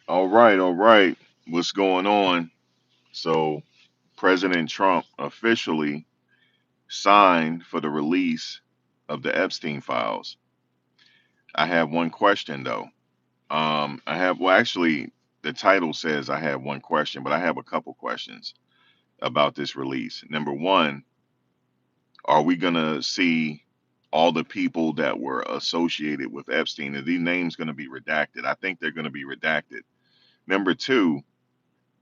All right, all right. What's going on? So, President Trump officially signed for the release of the Epstein files. I have one question though. Actually, the title says I have one question, but I have a couple questions about this release. Number one, are we going to see all the people that were associated with Epstein? Are these names going to be redacted? I think they're going to be redacted. Number two,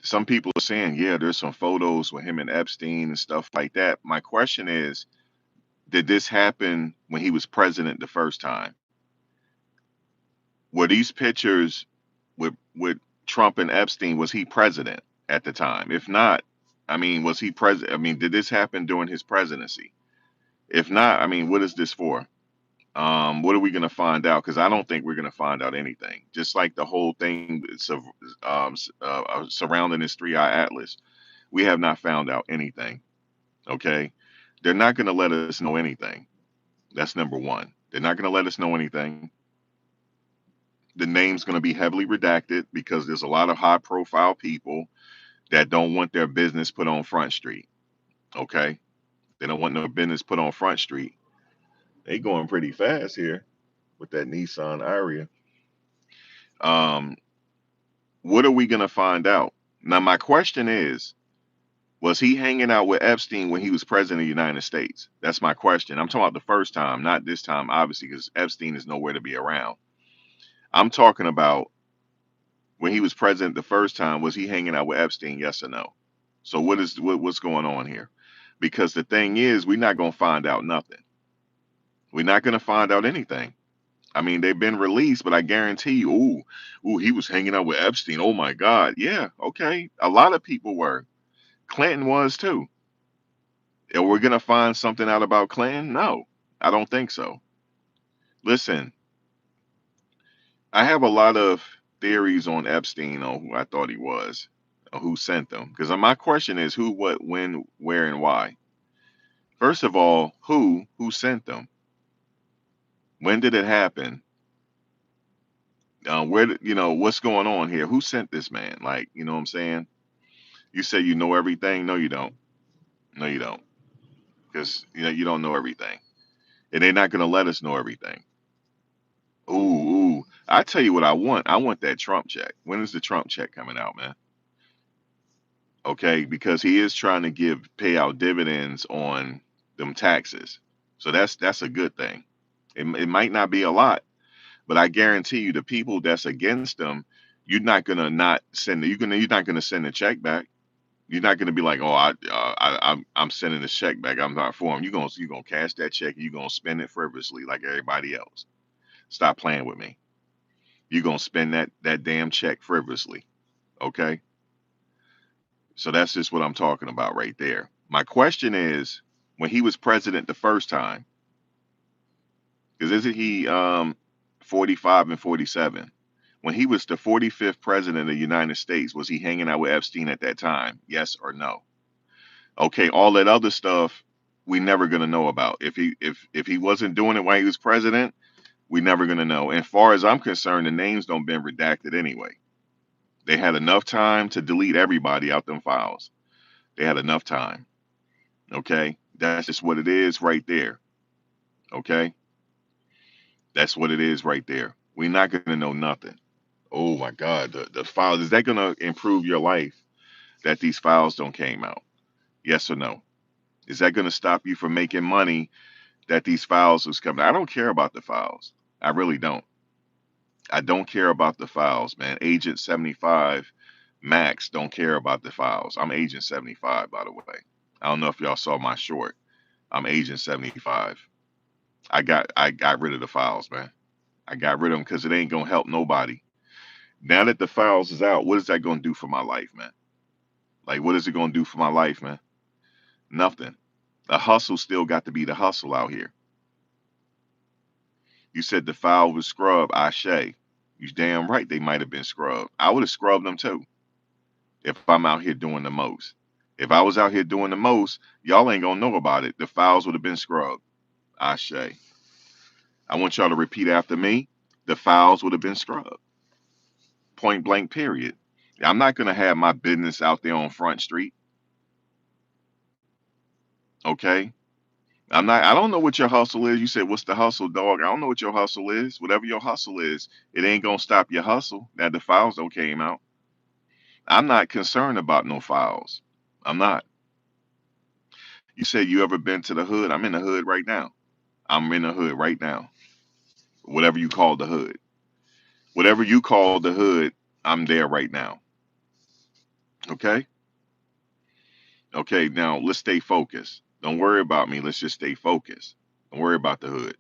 some people are saying, yeah, there's some photos with him and Epstein and stuff like that. My question is, did this happen when he was president the first time? Were these pictures with Trump and Epstein? Was he president at the time? If not, I mean, was he president? I mean, did this happen during his presidency? If not, I mean, what is this for? What are we going to find out? Because I don't think we're going to find out anything. Just like the whole thing surrounding this three-eye atlas, we have not found out anything. Okay. They're not going to let us know anything. That's number one. They're not going to let us know anything. The name's going to be heavily redacted because there's a lot of high profile people that don't want their business put on Front Street. Okay. They don't want no business put on Front Street. They going pretty fast here with that Nissan Aria. Um, what are we going to find out? Now, my question is, was he hanging out with Epstein when he was president of the United States? That's my question. I'm talking about the first time, not this time, obviously, because Epstein is nowhere to be around. I'm talking about when he was president the first time. Was he hanging out with Epstein? Yes or no? So what's going on here? Because the thing is, we're not going to find out nothing. We're not going to find out anything. I mean, they've been released, but I guarantee you, he was hanging out with Epstein. Oh my God, yeah, okay. A lot of people were. Clinton was too. Are we gonna find something out about Clinton? No, I don't think so. Listen, I have a lot of theories on Epstein, on who I thought he was, or who sent them. Because my question is who, what, when, where, and why. First of all, who sent them? When did it happen? What's going on here? Who sent this man? Like, you know what I'm saying? You say you know everything. No, you don't. No, you don't. Because you don't know everything, and they're not gonna let us know everything. Ooh. I tell you what I want. I want that Trump check. When is the Trump check coming out, man? Okay, because he is trying to pay out dividends on them taxes. So that's a good thing. It might not be a lot, but I guarantee you the people that's against them, you're not gonna not send you're not gonna send the check back. You're not gonna be like, oh, I'm sending the check back. I'm not for him. You're gonna cash that check and you're gonna spend it frivolously like everybody else. Stop playing with me. You're gonna spend that damn check frivolously. Okay? So that's just what I'm talking about right there. My question is, when he was president the first time, because isn't he 45 and 47? When he was the 45th president of the United States, was he hanging out with Epstein at that time? Yes or no? Okay, all that other stuff we never gonna know about. If he wasn't doing it while he was president, we never gonna know. And far as I'm concerned, the names don't been redacted anyway. They had enough time to delete everybody out them files. They had enough time. Okay, that's just what it is right there. Okay, that's what it is right there. We're not gonna know nothing. Oh my God, the files, is that gonna improve your life that these files don't came out? Yes or no? Is that gonna stop you from making money that these files was coming? I don't care about the files. I really don't. I don't care about the files, man. Agent 75 Max don't care about the files. I'm Agent 75, by the way. I don't know if y'all saw my short. I'm Agent 75. I got rid of the files, man. I got rid of them because it ain't gonna help nobody. Now that the files is out, what is that gonna do for my life, man? Like, what is it gonna do for my life, man? Nothing. The hustle still got to be the hustle out here. You said the file was scrubbed. Ashe. You damn right they might have been scrubbed. I would have scrubbed them too if I'm out here doing the most. If I was out here doing the most, y'all ain't gonna know about it. The files would have been scrubbed. Ashe. I want y'all to repeat after me. The files would have been scrubbed. Point blank, period. I'm not going to have my business out there on Front Street. Okay. I don't know what your hustle is. You said, what's the hustle, dog? I don't know what your hustle is. Whatever your hustle is, it ain't going to stop your hustle. Now, the files don't came out. I'm not concerned about no files. I'm not. You said you ever been to the hood? I'm in the hood right now. I'm in the hood right now. Whatever you call the hood. Whatever you call the hood, I'm there right now. Okay? Okay, now let's stay focused. Don't worry about me. Let's just stay focused. Don't worry about the hood.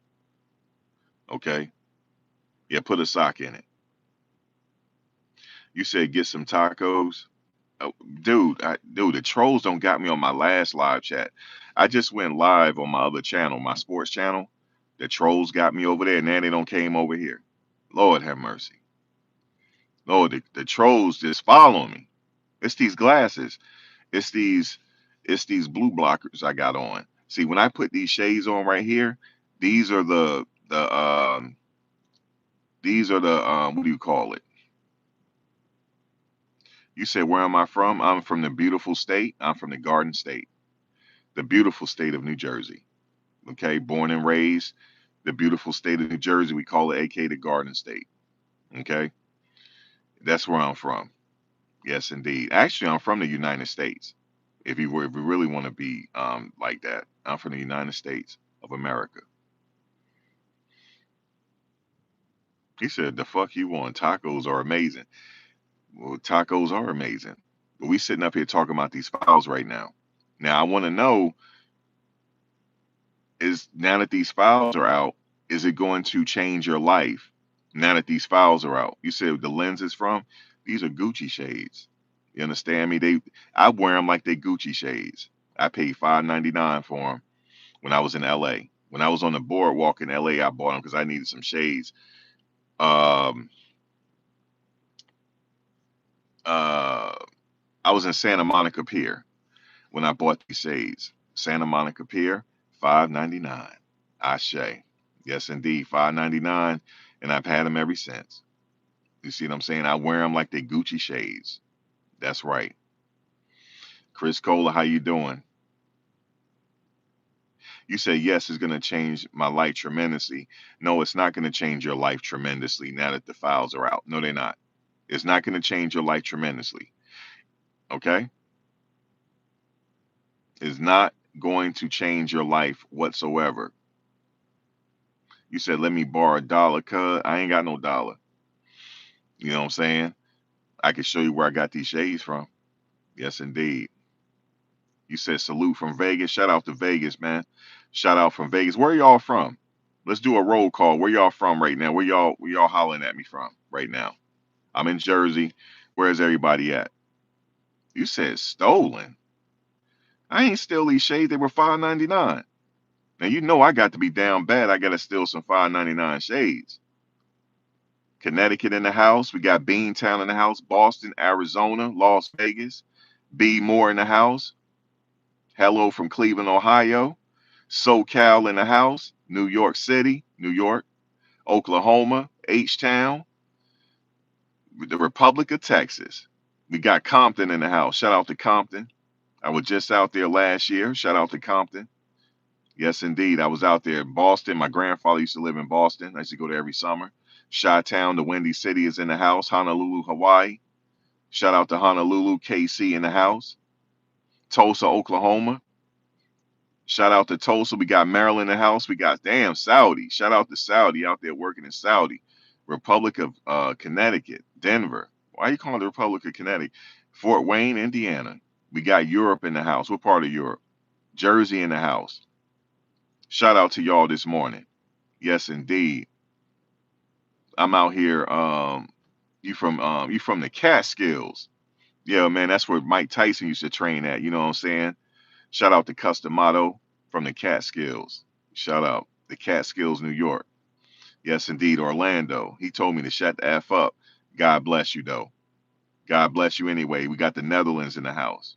Okay? Yeah, put a sock in it. You said get some tacos. Oh, dude, the trolls don't got me on my last live chat. I just went live on my other channel, my sports channel. The trolls got me over there, and now they don't came over here. Lord have mercy. Lord, the trolls just following me. It's these glasses. It's these blue blockers I got on. See, when I put these shades on right here, these are the what do you call it? You said, where am I from? I'm from the beautiful state. I'm from the Garden State, the beautiful state of New Jersey. Okay, born and raised, the beautiful state of New Jersey. We call it AK the Garden State. Okay, that's where I'm from. Yes, indeed. Actually, I'm from the United States. If you really want to be like that, I'm from the United States of America. He said, "The fuck you want? Tacos are amazing." Well, tacos are amazing, but we sitting up here talking about these files right now. Now, I want to know is now that these files are out, is it going to change your life? Now that these files are out, you said the lenses from these are Gucci shades. You understand me? I wear them like they Gucci shades. I paid $5.99 for them when I was in LA. When I was on the boardwalk in LA, I bought them because I needed some shades. Um, uh, I was in Santa Monica Pier when I bought these shades. Santa Monica Pier, $5.99. Ashe. Yes, indeed, $5.99, and I've had them ever since. You see what I'm saying? I wear them like they Gucci shades. That's right. Chris Cola, how you doing? You say yes, it's going to change my life tremendously. No, it's not going to change your life tremendously now that the files are out. No, they're not. It's not going to change your life tremendously. Okay? It's not going to change your life whatsoever. You said, let me borrow $1, cuz I ain't got no dollar. You know what I'm saying? I can show you where I got these shades from. Yes, indeed. You said salute from Vegas. Shout out to Vegas, man. Shout out from Vegas. Where y'all from? Let's do a roll call. Where y'all from right now? Where y'all hollering at me from right now? I'm in Jersey. Where's everybody at? You said stolen. I ain't steal these shades. They were $5.99. Now you know I got to be down bad. I gotta steal some $5.99 shades. Connecticut in the house. We got Beantown in the house. Boston, Arizona, Las Vegas. B More in the house. Hello from Cleveland, Ohio. SoCal in the house. New York City, New York. Oklahoma, H-Town. The Republic of Texas. We got Compton in the house. Shout out to Compton. I was just out there last year. Shout out to Compton. Yes, indeed. I was out there in Boston. My grandfather used to live in Boston. I used to go there every summer. Chi-Town, the Windy City is in the house. Honolulu, Hawaii. Shout out to Honolulu, KC in the house. Tulsa, Oklahoma. Shout out to Tulsa. We got Maryland in the house. We got, damn, Saudi. Shout out to Saudi out there working in Saudi. Republic of Connecticut, Denver. Why you calling the Republic of Connecticut? Fort Wayne, Indiana. We got Europe in the house. What part of Europe? Jersey in the house. Shout out to y'all this morning. Yes, indeed. I'm out here. You from the Catskills. Yeah, man, that's where Mike Tyson used to train at. You know what I'm saying? Shout out to Customato from the Catskills. Shout out the Catskills, New York. Yes, indeed, Orlando. He told me to shut the F up. God bless you, though. God bless you anyway. We got the Netherlands in the house.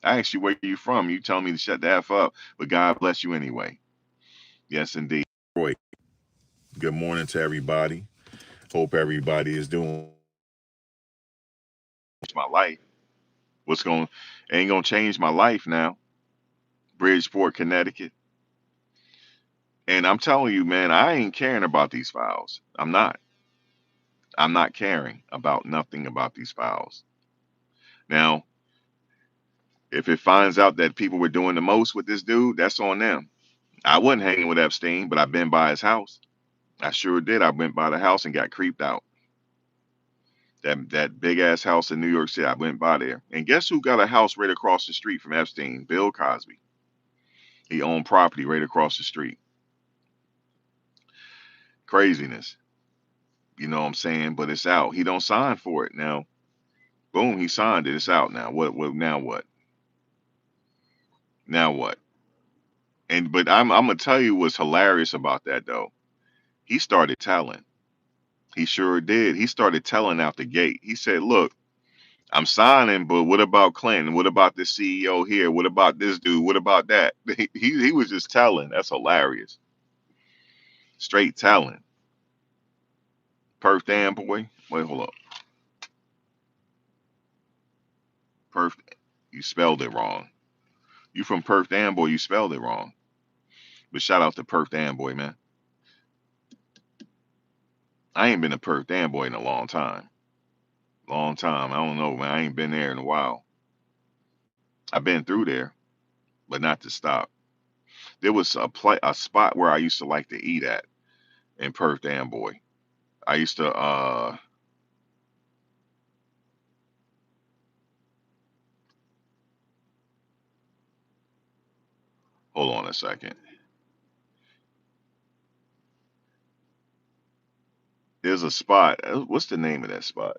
I asked you where you from. You tell me to shut the F up, but God bless you anyway. Yes, indeed. Roy, good morning to everybody. Hope everybody is doing my life. What's going ain't gonna change my life now. Bridgeport, Connecticut. And I'm telling you, man, I ain't caring about these files. I'm not. I'm not caring about nothing about these files. Now, if it finds out that people were doing the most with this dude, that's on them. I wasn't hanging with Epstein, but I've been by his house. I sure did. I went by the house and got creeped out. That big ass house in New York City, I went by there. And guess who got a house right across the street from Epstein? Bill Cosby. He owned property right across the street. Craziness. You know what I'm saying? But it's out. He don't sign for it now. Boom, he signed it. It's out now. What now what? Now what? And but I'm gonna tell you what's hilarious about that though. He started telling. He sure did. He started telling out the gate. He said, "Look, I'm signing, but what about Clinton? What about the CEO here? What about this dude? What about that?" He was just telling. That's hilarious. Straight telling. Perth damn boy. Wait, hold up. Perth, you spelled it wrong. You from Perth damn boy, you spelled it wrong. But shout out to Perth damn boy, man. I ain't been to Perth damn boy in a long time. Long time. I don't know, man. I ain't been there in a while. I've been through there, but not to stop. There was a spot where I used to like to eat at in Perth Amboy. I used to hold on a second. There's a spot. What's the name of that spot?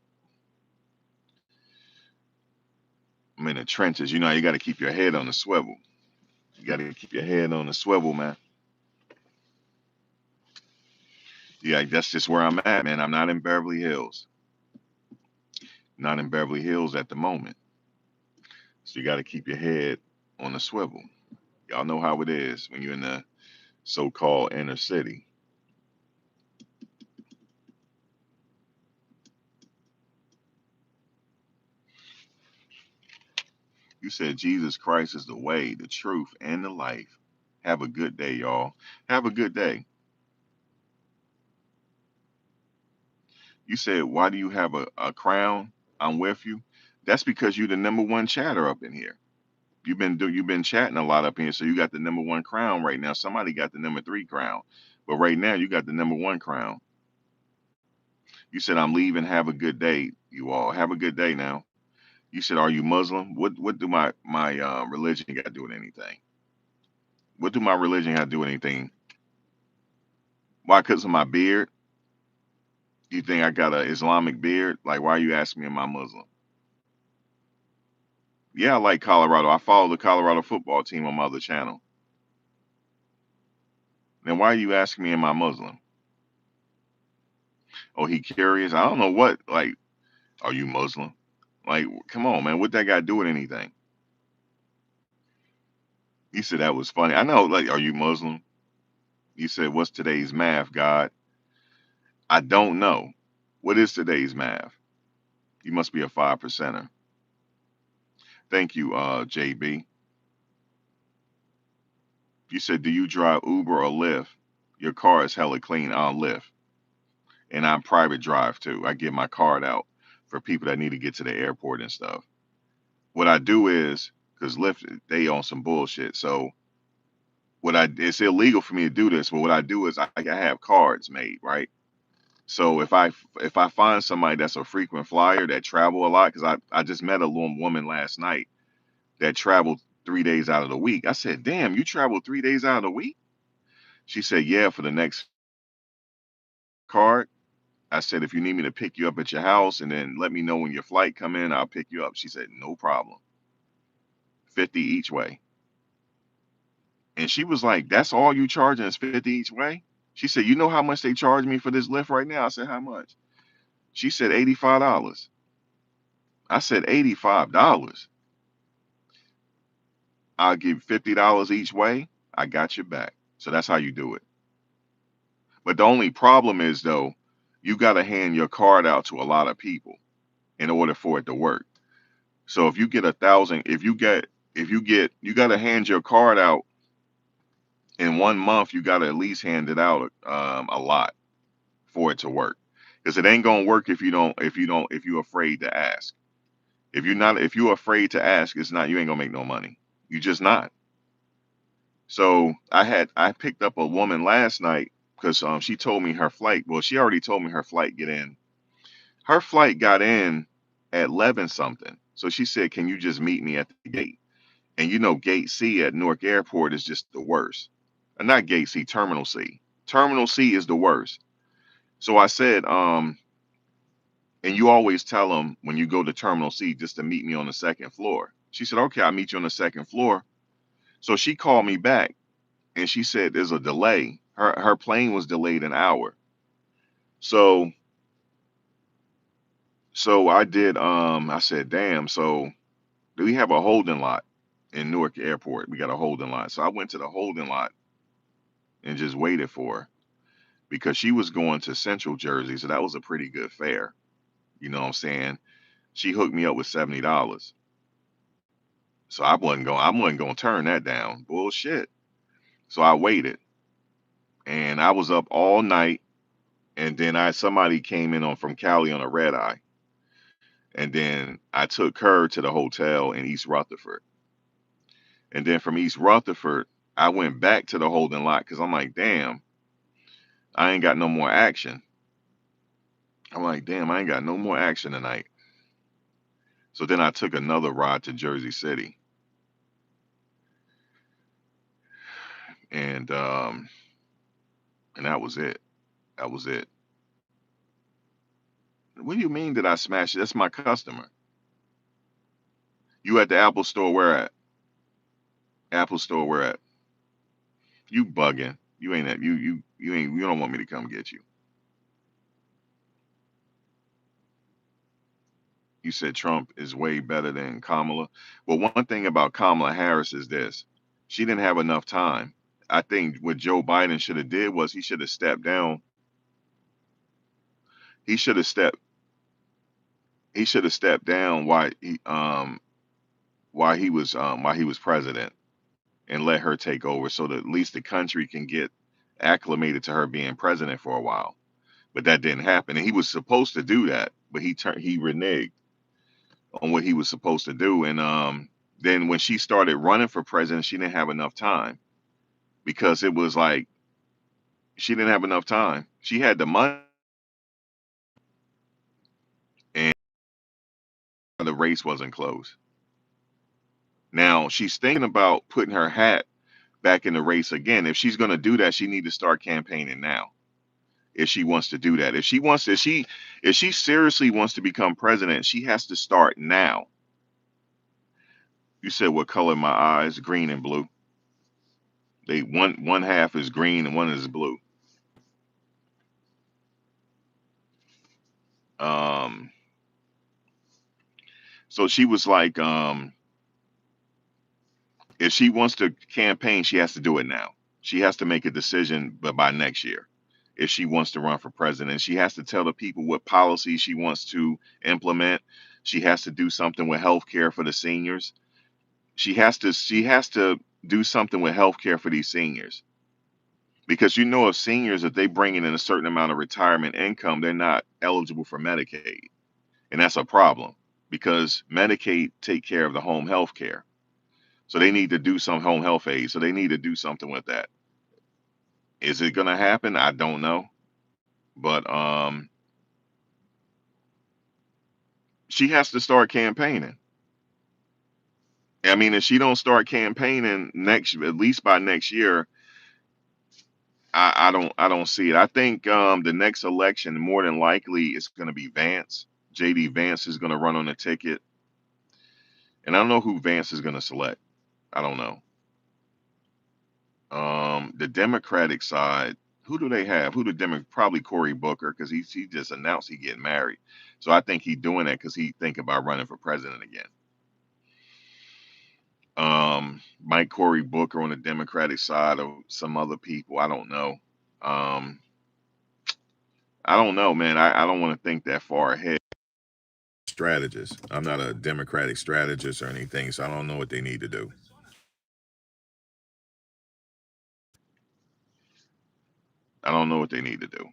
I'm in the trenches. You know, you got to keep your head on the swivel. You got to keep your head on the swivel, man. Yeah, that's just where I'm at, man. I'm not in Beverly Hills. Not in Beverly Hills at the moment. So you got to keep your head on the swivel. Y'all know how it is when you're in the so-called inner city. You said Jesus Christ is the way, the truth, and the life. Have a good day, y'all. Have a good day. You said, why do you have a crown? I'm with you. That's because you're the number one chatter up in here. You've been chatting a lot up in here, so you got the number one crown right now. Somebody got the number three crown, but right now you got the number one crown. You said I'm leaving. Have a good day, you all. Have a good day now. You said, are you Muslim? What do my religion got to do with anything? What do my religion got to do with anything? Why? Because of my beard? You think I got a Islamic beard? Like, why are you asking me am I Muslim? Yeah, I like Colorado. I follow the Colorado football team on my other channel. Then why are you asking me am I Muslim? Oh, he curious? I don't know what. Like, are you Muslim? Like, come on, man. What that got to do with anything? He said that was funny. I know. Like, are you Muslim? You said, what's today's math, God? I don't know. What is today's math? You must be a 5%er. Thank you, JB. You said, do you drive Uber or Lyft? Your car is hella clean. I'll Lyft. And I'm private drive too. I give my card out for people that need to get to the airport and stuff. What I do is, because Lyft, they on some bullshit. So it's illegal for me to do this, but what I do is I have cards made, right? So if I find somebody that's a frequent flyer that travel a lot, because I just met a little woman last night that traveled 3 days out of the week. I said, damn, you travel 3 days out of the week? She said, yeah, for the next card. I said, if you need me to pick you up at your house and then let me know when your flight come in, I'll pick you up. She said, no problem. 50 each way. And she was like, that's all you charging is 50 each way? She said, you know how much they charge me for this lift right now? I said, how much? She said, $85. I said, $85. I'll give $50 each way. I got your back. So that's how you do it. But the only problem is though, you got to hand your card out to a lot of people. in order for it to work. So if you get 1,000, you got to hand your card out in 1 month. You got to at least hand it out a lot for it to work, because it ain't gonna work if you're afraid to ask. If you're afraid to ask, it's not, you ain't gonna make no money. You just not. So I picked up a woman last night because she told me her flight. Well, she already told me her flight get in. Her flight got in at 11 something. So she said, "Can you just meet me at the gate?" And Gate C at Newark Airport is just the worst. Not Gate C, Terminal C. Terminal C is the worst. So I said, and you always tell them when you go to Terminal C just to meet me on the second floor. She said, "Okay, I'll meet you on the second floor." So she called me back and she said there's a delay. Her plane was delayed an hour. So I did I said, "Damn, so we have a holding lot in Newark Airport. We got a holding lot." So I went to the holding lot and just waited for her because she was going to Central Jersey, so that was a pretty good fare. You know what I'm saying? She hooked me up with $70. So I wasn't going to turn that down. Bullshit. So I waited and I was up all night, and then somebody came in on from Cali on a red eye, and then I took her to the hotel in East Rutherford. And then from East Rutherford, I went back to the holding lot because I'm like, damn, I ain't got no more action. I'm like, damn, I ain't got no more action tonight. So then I took another ride to Jersey City, and that was it. That was it. What do you mean did I smash it? That's my customer. You at the Apple store? Where at? Apple store? Where at? You bugging? You ain't at you ain't you don't want me to come get you. You said Trump is way better than Kamala. Well, one thing about Kamala Harris is this: she didn't have enough time. I think what Joe Biden should have did was he should have stepped down. He should have stepped. He should have stepped down while he was president, and let her take over so that at least the country can get acclimated to her being president for a while. But that didn't happen, and he was supposed to do that, but he reneged on what he was supposed to do. And then when she started running for president, she didn't have enough time because it was like she didn't have enough time. She had the money, and the race wasn't close. Now she's thinking about putting her hat back in the race again. If she's going to do that, she need to start campaigning now. If she wants to do that, if she seriously wants to become president, she has to start now. You said what color my eyes? Green and blue. They one half is green and one is blue. Um, so she was like, if she wants to campaign, she has to do it now. She has to make a decision, but by next year, if she wants to run for president, she has to tell the people what policy she wants to implement. She has to do something with health care for the seniors. She has to do something with health care for these seniors. Because if seniors, if they bring in a certain amount of retirement income, they're not eligible for Medicaid. And that's a problem because Medicaid take care of the home health care. So they need to do some home health aid. So they need to do something with that. Is it gonna happen? I don't know. But she has to start campaigning. I mean, if she don't start campaigning at least by next year, I don't see it. I think the next election more than likely is gonna be Vance. JD Vance is gonna run on the ticket. And I don't know who Vance is gonna select. I don't know. The Democratic side, who do they have? Probably Cory Booker because he just announced he getting married. So I think he's doing that because he think about running for president again. Mike Cory Booker on the Democratic side or some other people. I don't know. I don't know, man. I don't want to think that far ahead. strategist. I'm not a Democratic strategist or anything, so I don't know what they need to do. I don't know what they need to do.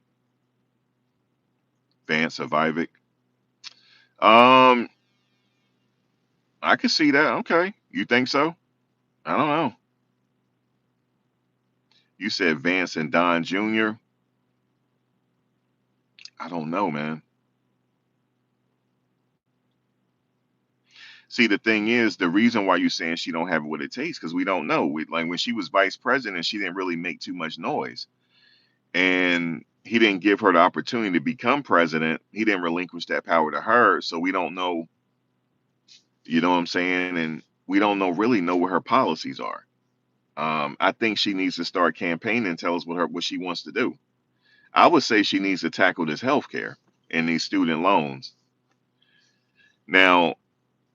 Vance or Vivek. Um, I can see that. Okay, you think so? I don't know. You said Vance and Don Jr. I don't know, man. See, the thing is, the reason why you're saying she don't have what it takes, because we don't know. Like when she was vice president, she didn't really make too much noise, and he didn't give her the opportunity to become president. He didn't relinquish that power to her, so we don't know. You know what I'm saying? And we don't really know what her policies are. I think she needs to start campaigning and tell us what she wants to do. I would say she needs to tackle this health care and these student loans. Now,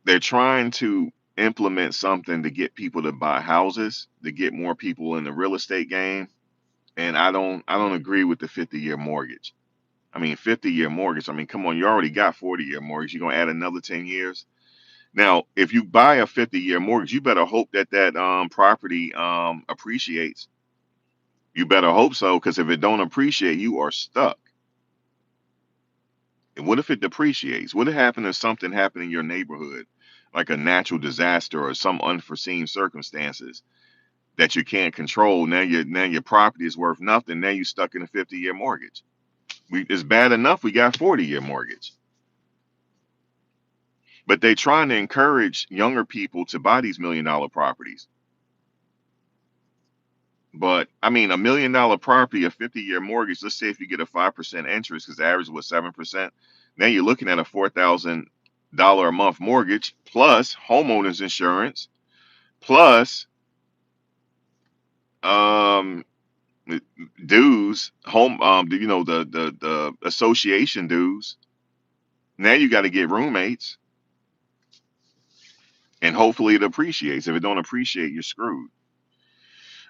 they're trying to implement something to get people to buy houses, to get more people in the real estate game. And I don't agree with the 50-year mortgage. I mean, 50-year mortgage. I mean, come on, you already got 40-year mortgage. You're gonna add another 10 years. Now, if you buy a 50-year mortgage, you better hope that property appreciates. You better hope so, because if it don't appreciate, you are stuck. And what if it depreciates? What happens if something happened in your neighborhood, like a natural disaster or some unforeseen circumstances that you can't control? Now your property is worth nothing. Now you're stuck in a 50-year mortgage. It's bad enough we got 40-year mortgage, but they're trying to encourage younger people to buy these $1 million properties. But I mean, $1 million property, a 50-year mortgage. Let's say if you get a 5% interest, because the average was 7%. Now you're looking at a $4,000 a month mortgage plus homeowners insurance plus um dues, the association dues. Now you got to get roommates, and hopefully it appreciates. If it don't appreciate, you're screwed.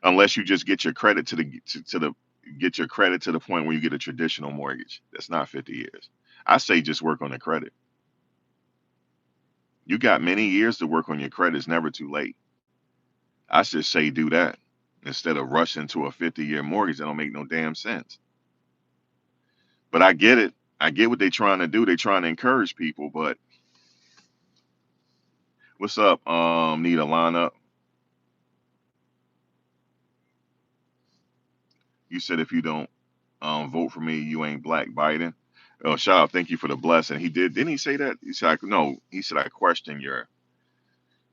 Unless you just get your credit to the get your credit to the point where you get a traditional mortgage. That's not 50 years. I say just work on the credit. You got many years to work on your credit. It's never too late. I should say do that instead of rushing to a 50-year mortgage. That don't make no damn sense. But I get it. I get what they're trying to do. They're trying to encourage people. But what's up? Need a lineup. You said if you don't vote for me, you ain't black Biden. Oh, shout out, thank you for the blessing. He did. Didn't he say that? He said, no, he said, I question your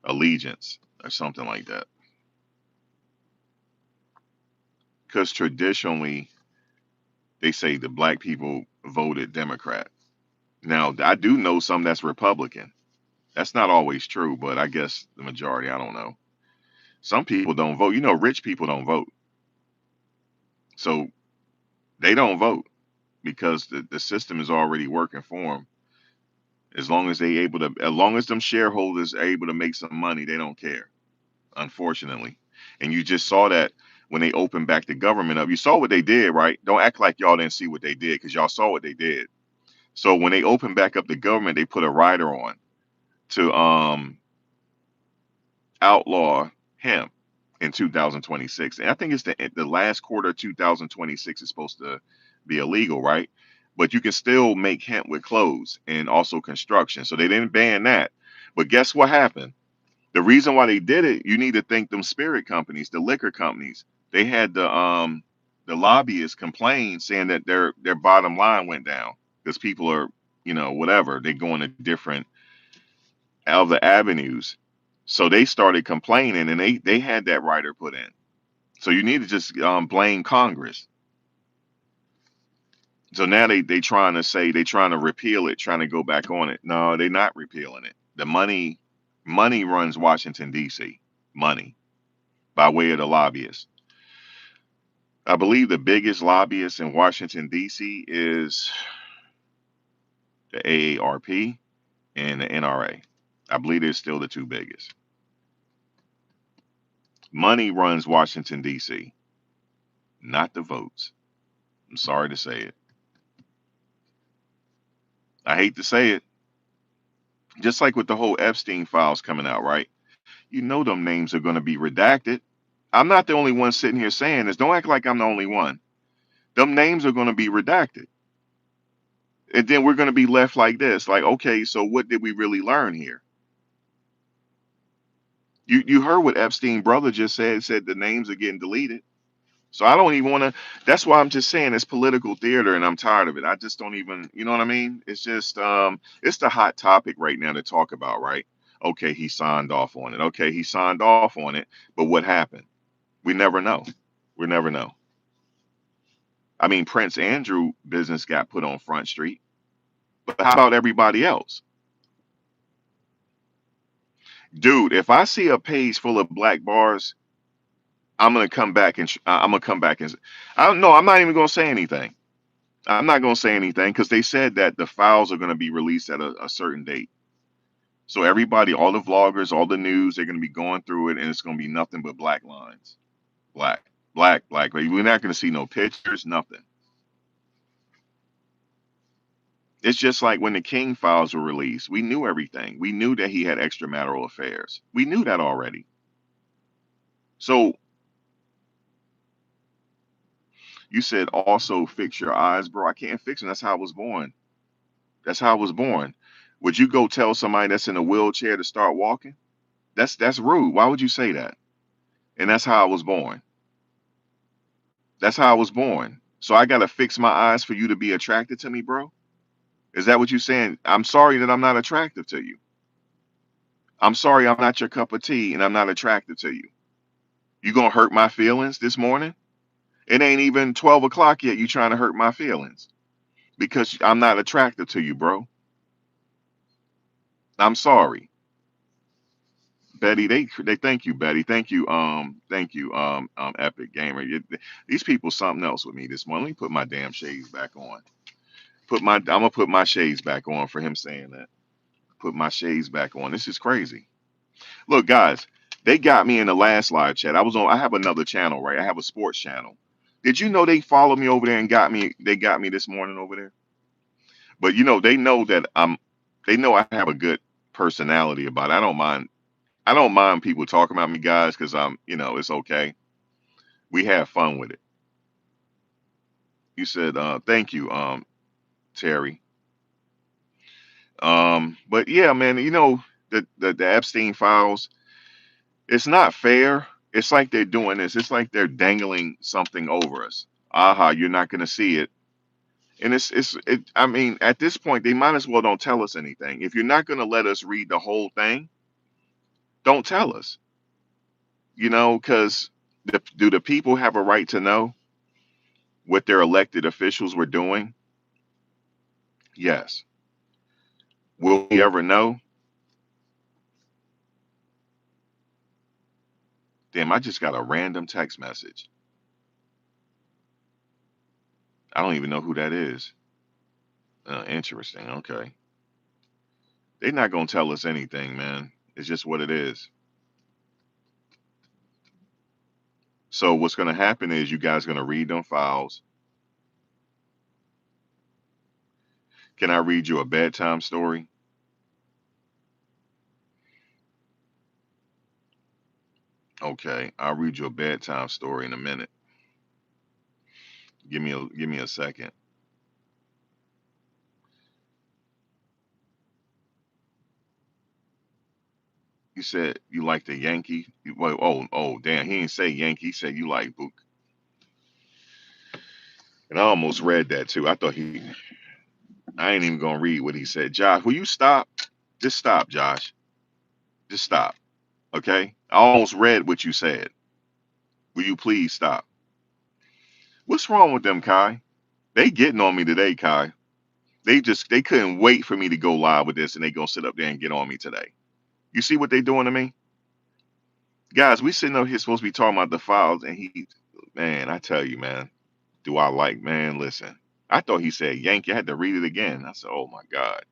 allegiance or something like that. Because traditionally, they say the black people voted Democrat. Now, I do know some that's Republican. That's not always true, but I guess the majority, I don't know. Some people don't vote. You know, rich people don't vote. So they don't vote because the system is already working for them. As long as them shareholders are able to make some money, they don't care, unfortunately. And you just saw that when they opened back the government up. You saw what they did, right? Don't act like y'all didn't see what they did, because y'all saw what they did. So when they opened back up the government, they put a rider on to outlaw hemp in 2026. And I think it's the last quarter of 2026 is supposed to be illegal, right? But you can still make hemp with clothes and also construction. So they didn't ban that. But guess what happened? The reason why they did it, you need to thank them spirit companies, the liquor companies. They had the lobbyists complain, saying that their bottom line went down because people are, whatever, they go into different other avenues. So they started complaining, and they had that rider put in. So you need to just blame Congress. So now they trying to say they trying to repeal it, trying to go back on it. No, they're not repealing it. The money runs Washington D.C. Money by way of the lobbyists. I believe the biggest lobbyist in Washington D.C. is the AARP and the NRA. I believe they're still the two biggest. Money runs Washington D.C., not the votes. I'm sorry to say it. I hate to say it. Just like with the whole Epstein files coming out, right? You know them names are going to be redacted. I'm not the only one sitting here saying this. Don't act like I'm the only one. Them names are going to be redacted. And then we're going to be left like this. Like, okay, so what did we really learn here? You heard what Epstein brother just said. Said the names are getting deleted. So I don't even want to. That's why I'm just saying it's political theater, and I'm tired of it. I just don't even. You know what I mean? It's just it's the hot topic right now to talk about, right? Okay, he signed off on it. Okay, he signed off on it, but what happened? We never know. We never know. I mean, Prince Andrew business got put on Front Street, but how about everybody else? Dude, if I see a page full of black bars, I'm gonna come back and I'm gonna come back and I don't know. I'm not even gonna say anything. I'm not gonna say anything because they said that the files are gonna be released at a certain date. So everybody, all the vloggers, all the news, they're gonna be going through it, and it's gonna be nothing but black lines, black, black, black. We're not gonna see no pictures, nothing. It's just like when the King files were released. We knew everything. We knew that he had extramarital affairs. We knew that already. So you said also fix your eyes, bro. I can't fix them. That's how I was born. That's how I was born. Would you go tell somebody that's in a wheelchair to start walking? That's rude. Why would you say that? And that's how I was born. That's how I was born. So I gotta fix my eyes for you to be attracted to me, bro? Is that what you're saying? I'm sorry that I'm not attractive to you. I'm sorry I'm not your cup of tea and I'm not attractive to you. You gonna hurt my feelings this morning? It ain't even 12 o'clock yet. You trying to hurt my feelings because I'm not attractive to you, bro. I'm sorry. Betty, they thank you, Betty. Thank you, Epic Gamer. These people something else with me this morning. Let me put my damn shades back on. I'm gonna put my shades back on for him saying that. Put my shades back on. This is crazy. Look, guys, they got me in the last live chat. I have another channel, right? I have a sports channel. Did you know they followed me over there and got me? They got me this morning over there. But they know that they know I have a good personality about it. I don't mind. I don't mind people talking about me, guys, because it's okay. We have fun with it. You said, thank you, Terry. But yeah, man, the Epstein files, it's not fair. It's like they're doing this. It's like they're dangling something over us. Aha, you're not gonna see it. And I mean, at this point, they might as well don't tell us anything. If you're not gonna let us read the whole thing, don't tell us. Because do the people have a right to know what their elected officials were doing? Yes. Will we ever know? Damn, I just got a random text message. I don't even know who that is. Interesting. Okay. They're not going to tell us anything, man. It's just what it is. So what's going to happen is you guys going to read them files. Can I read you a bedtime story? Okay, I'll read you a bedtime story in a minute. Give me a second. You said you like the Yankee. Well, oh, damn. He didn't say Yankee. He said you like Book. And I almost read that too. I ain't even gonna read what he said. Josh, will you stop? Just stop, Josh. Just stop. Okay? I almost read what you said. Will you please stop? What's wrong with them, Kai? They getting on me today, Kai. They couldn't wait for me to go live with this, and they gonna sit up there and get on me today. You see what they doing to me? Guys, we sitting up here supposed to be talking about the files, and man, I tell you, man, do I like, man, listen. I thought he said Yankee. I had to read it again. I said, oh my God.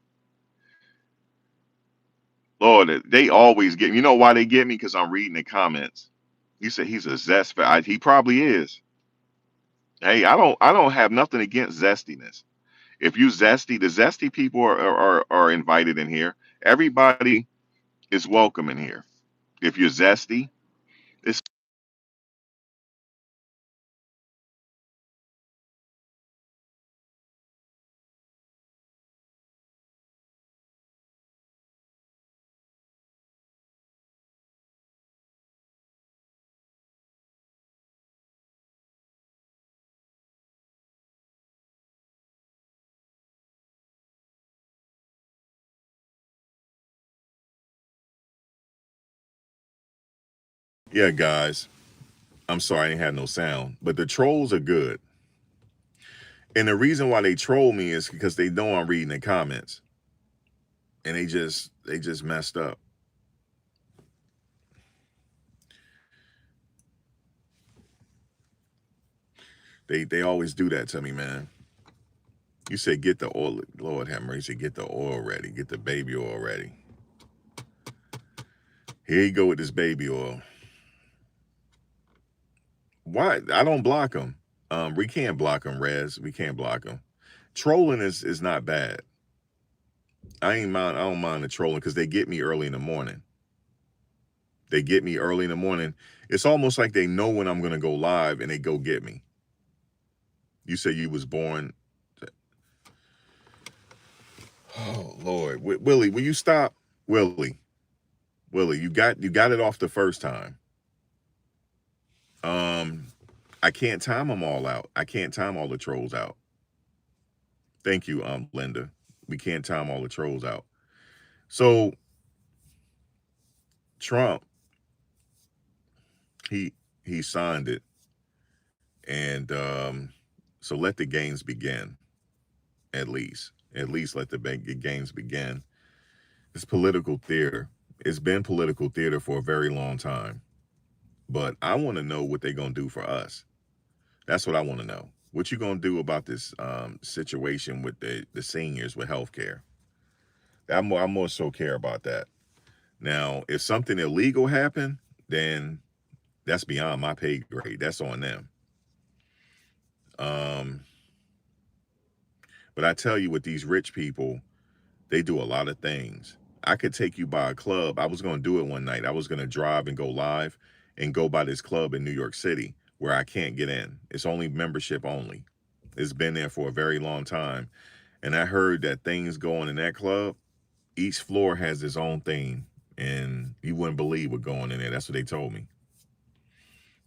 Lord, they always get me. You know why they get me? Because I'm reading the comments. He said he's a zest for he probably is. Hey, I don't have nothing against zestiness. If you zesty, the zesty people are invited in here. Everybody is welcome in here. If you're zesty, it's yeah, guys. I'm sorry I ain't had no sound, but the trolls are good. And the reason why they troll me is because they know I'm reading the comments, and they just messed up. They always do that to me, man. You say get the oil, Lord have mercy, get the oil ready, get the baby oil ready. Here you go with this baby oil. Why? I don't block them. We can't block them, Rez. We can't block them. Trolling is not bad. I don't mind the trolling because they get me early in the morning. They get me early in the morning. It's almost like they know when I'm gonna go live and they go get me. You say you was born. Oh Lord, Willie, will you stop? Willie, you got it off the first time. Um, I can't time them all out. I can't time all the trolls out. Thank you, Linda. We can't time all the trolls out. So Trump, he he signed it, and so let the games begin. At least let the games begin. It's political theater. It's been political theater for a very long time. But I want to know what they're gonna do for us. That's what I want to know. What you gonna do about this situation with the seniors with healthcare? I more so care about that. Now, if something illegal happened, then that's beyond my pay grade. That's on them. Um, but I tell you, with these rich people, they do a lot of things. I could take you by a club. I was going to do it one night. I was going to drive and go live and go by this club in New York City where I can't get in. It's only membership only. It's been there for a very long time. And I heard that things going in that club, each floor has its own theme. And you wouldn't believe what going in there. That's what they told me.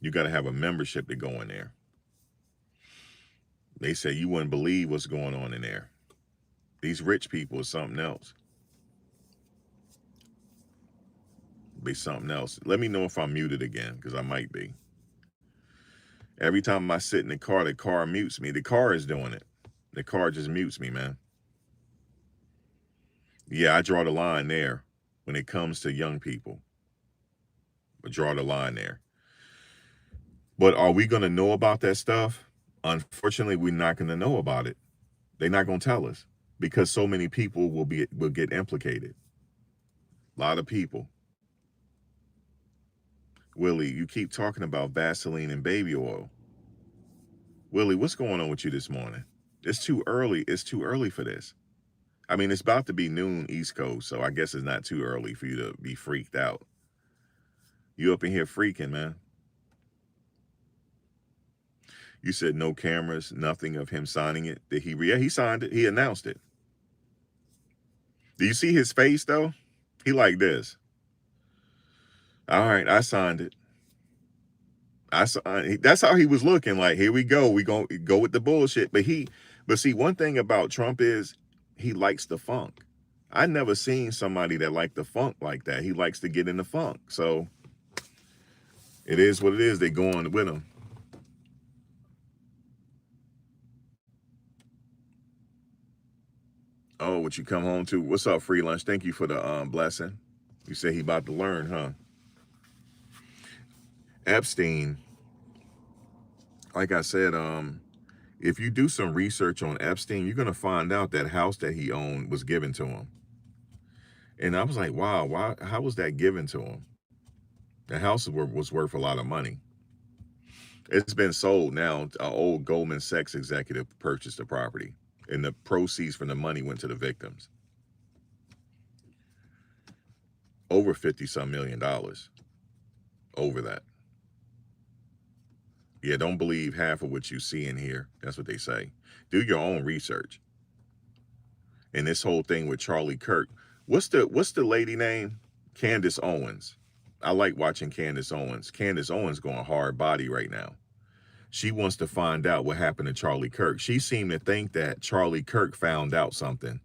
You got to have a membership to go in there. They say you wouldn't believe what's going on in there. These rich people is something else. Be something else. Let me know if I'm muted again, because I might be. Every time I sit in the car mutes me. The car is doing it. The car just mutes me, man. Yeah, I draw the line there when it comes to young people. I draw the line there. But are we going to know about that stuff? Unfortunately, we're not going to know about it. They're not going to tell us because so many people will get implicated. A lot of people. Willie, you keep talking about Vaseline and baby oil. Willie, what's going on with you this morning? It's too early. It's too early for this. I mean, it's about to be noon East Coast, so I guess it's not too early for you to be freaked out. You up in here freaking, man. You said no cameras, nothing of him signing it. Did he? Yeah, he signed it. He announced it. Do you see his face though? He like this. All right, I signed it. That's how he was looking. Like, here we go. We gonna go with the bullshit. But see, one thing about Trump is he likes the funk. I never seen somebody that liked the funk like that. He likes to get in the funk. So it is what it is. They going with him. Oh, what you come home to? What's up, free lunch? Thank you for the blessing. You say he about to learn, huh? Epstein, like I said, if you do some research on Epstein, you're gonna find out that house that he owned was given to him. And I was like, wow, why? How was that given to him? The house was worth a lot of money. It's been sold now. An old Goldman Sachs executive purchased the property. and the proceeds from the money went to the victims. Over 50-some million dollars over that. Yeah, don't believe half of what you see in here. That's what they say. Do your own research. And this whole thing with Charlie Kirk, what's the lady name? Candace Owens. I like watching Candace Owens. Candace Owens going hard body right now. She wants to find out what happened to Charlie Kirk. She seemed to think that Charlie Kirk found out something.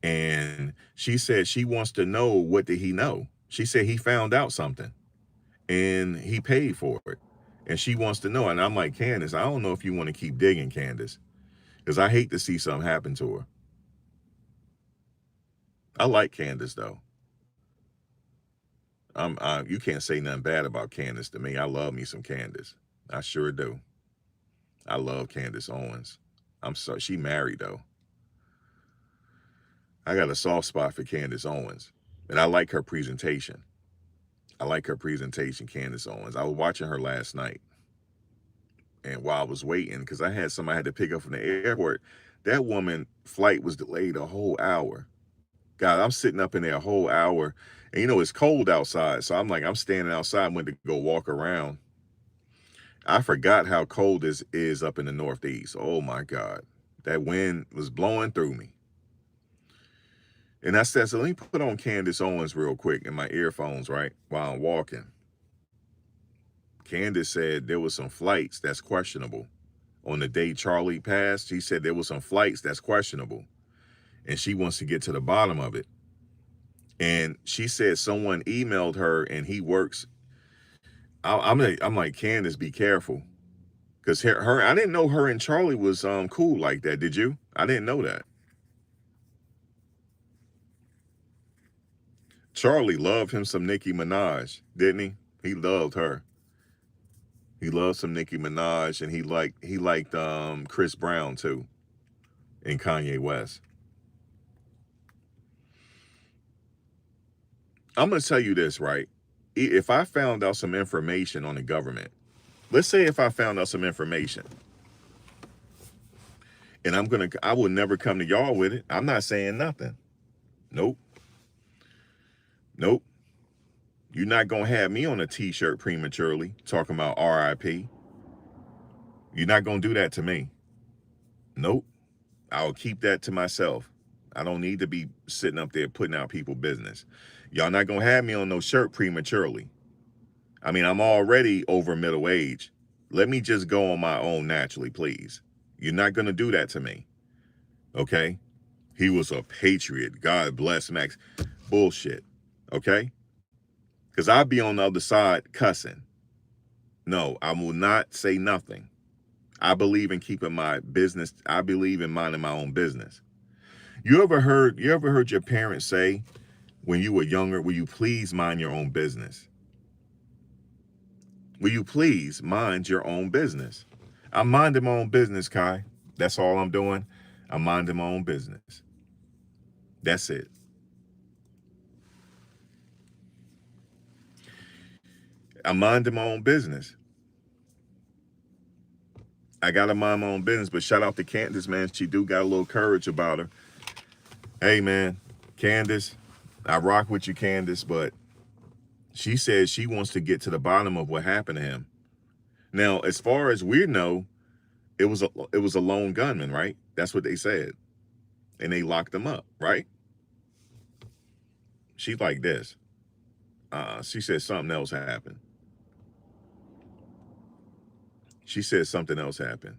And she said she wants to know, what did he know? She said he found out something and he paid for it. And she wants to know. And I'm like, Candace, I don't know if you want to keep digging, Candace, because I hate to see something happen to her. I like Candace, though. You can't say nothing bad about Candace to me. I love me some Candace. I sure do. I love Candace Owens. She married, though. I got a soft spot for Candace Owens. And I like her presentation. Candace Owens. I was watching her last night. And while I was waiting, because I had somebody I had to pick up from the airport, that woman flight was delayed a whole hour. God, I'm sitting up in there a whole hour. And it's cold outside. So I'm standing outside, went to go walk around. I forgot how cold this is up in the Northeast. Oh my God. That wind was blowing through me. And I said, so let me put on Candace Owens real quick in my earphones, right, while I'm walking. Candace said there was some flights that's questionable. On the day Charlie passed, she said there was some flights that's questionable. And she wants to get to the bottom of it. And she said someone emailed her and he works. I'm like, Candace, be careful. Because I didn't know her and Charlie was cool like that. Did you? I didn't know that. Charlie loved him some Nicki Minaj, didn't he? He loved her. He loved some Nicki Minaj, and he liked Chris Brown too, and Kanye West. I'm gonna tell you this, right? If I found out some information on the government, let's say if I found out some information, and I will never come to y'all with it. I'm not saying nothing. Nope. You're not going to have me on a t-shirt prematurely talking about RIP. You're not going to do that to me. Nope. I'll keep that to myself. I don't need to be sitting up there putting out people's business. Y'all not going to have me on no shirt prematurely. I mean, I'm already over middle age. Let me just go on my own naturally, please. You're not going to do that to me. Okay? He was a patriot. God bless Max. Bullshit. Okay? Because I'll be on the other side cussing. No, I will not say nothing. I believe in keeping my business. I believe in minding my own business. You ever heard your parents say when you were younger, will you please mind your own business? Will you please mind your own business? I'm minding my own business, Kai. That's all I'm doing. I'm minding my own business. That's it. I'm minding my own business. I gotta mind my own business, but shout out to Candace, man. She do got a little courage about her. Hey, man, Candace, I rock with you, Candace, but she says she wants to get to the bottom of what happened to him. Now, as far as we know, it was a lone gunman, right? That's what they said, and they locked him up, right? She's like this. She said something else happened. She said something else happened.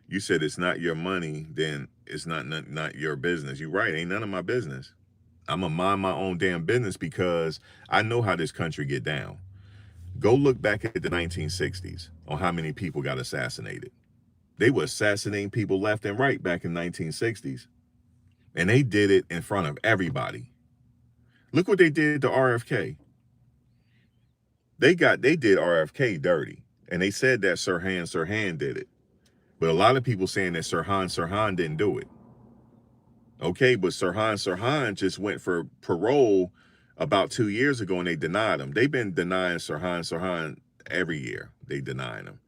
You said it's not your money, then it's not your business. You're right. Ain't none of my business. I'm going to mind my own damn business because I know how this country get down. Go look back at the 1960s on how many people got assassinated. They were assassinating people left and right back in the 1960s. And they did it in front of everybody. Look what they did to RFK. They did RFK dirty. And they said that Sirhan did it. But a lot of people saying that Sirhan didn't do it. Okay, but Sirhan just went for parole about 2 years ago and they denied him. They've been denying Sirhan every year. They denying him.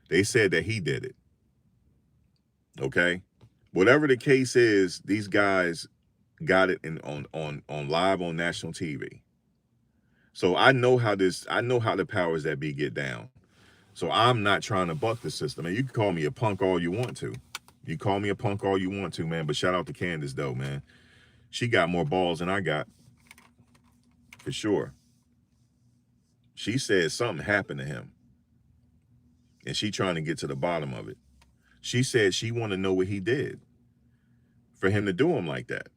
They said that he did it. Okay, whatever the case is, these guys got it in on live on national TV. So I know how this. I know how the powers that be get down. So I'm not trying to buck the system. And you can call me a punk all you want to. You call me a punk all you want to, man. But shout out to Candace though, man. She got more balls than I got, for sure. She said something happened to him, and she trying to get to the bottom of it. She said she want to know what he did for him to do him like that.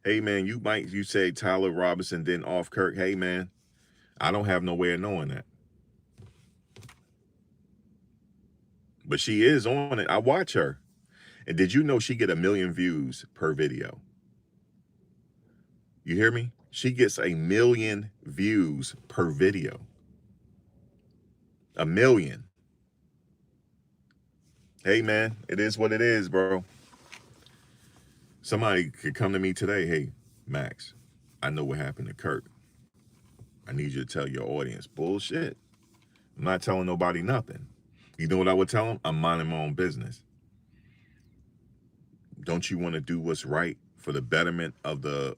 Hey man, you say Tyler Robinson didn't off Kirk. Hey man, I don't have no way of knowing that. But she is on it. I watch her. And did you know she get 1 million views per video? You hear me? She gets 1 million views per video. 1 million. Hey man, it is what it is, bro. Somebody could come to me today. Hey, Max, I know what happened to Kirk. I need you to tell your audience. Bullshit. I'm not telling nobody nothing. You know what I would tell them? I'm minding my own business. Don't you want to do what's right for the betterment of the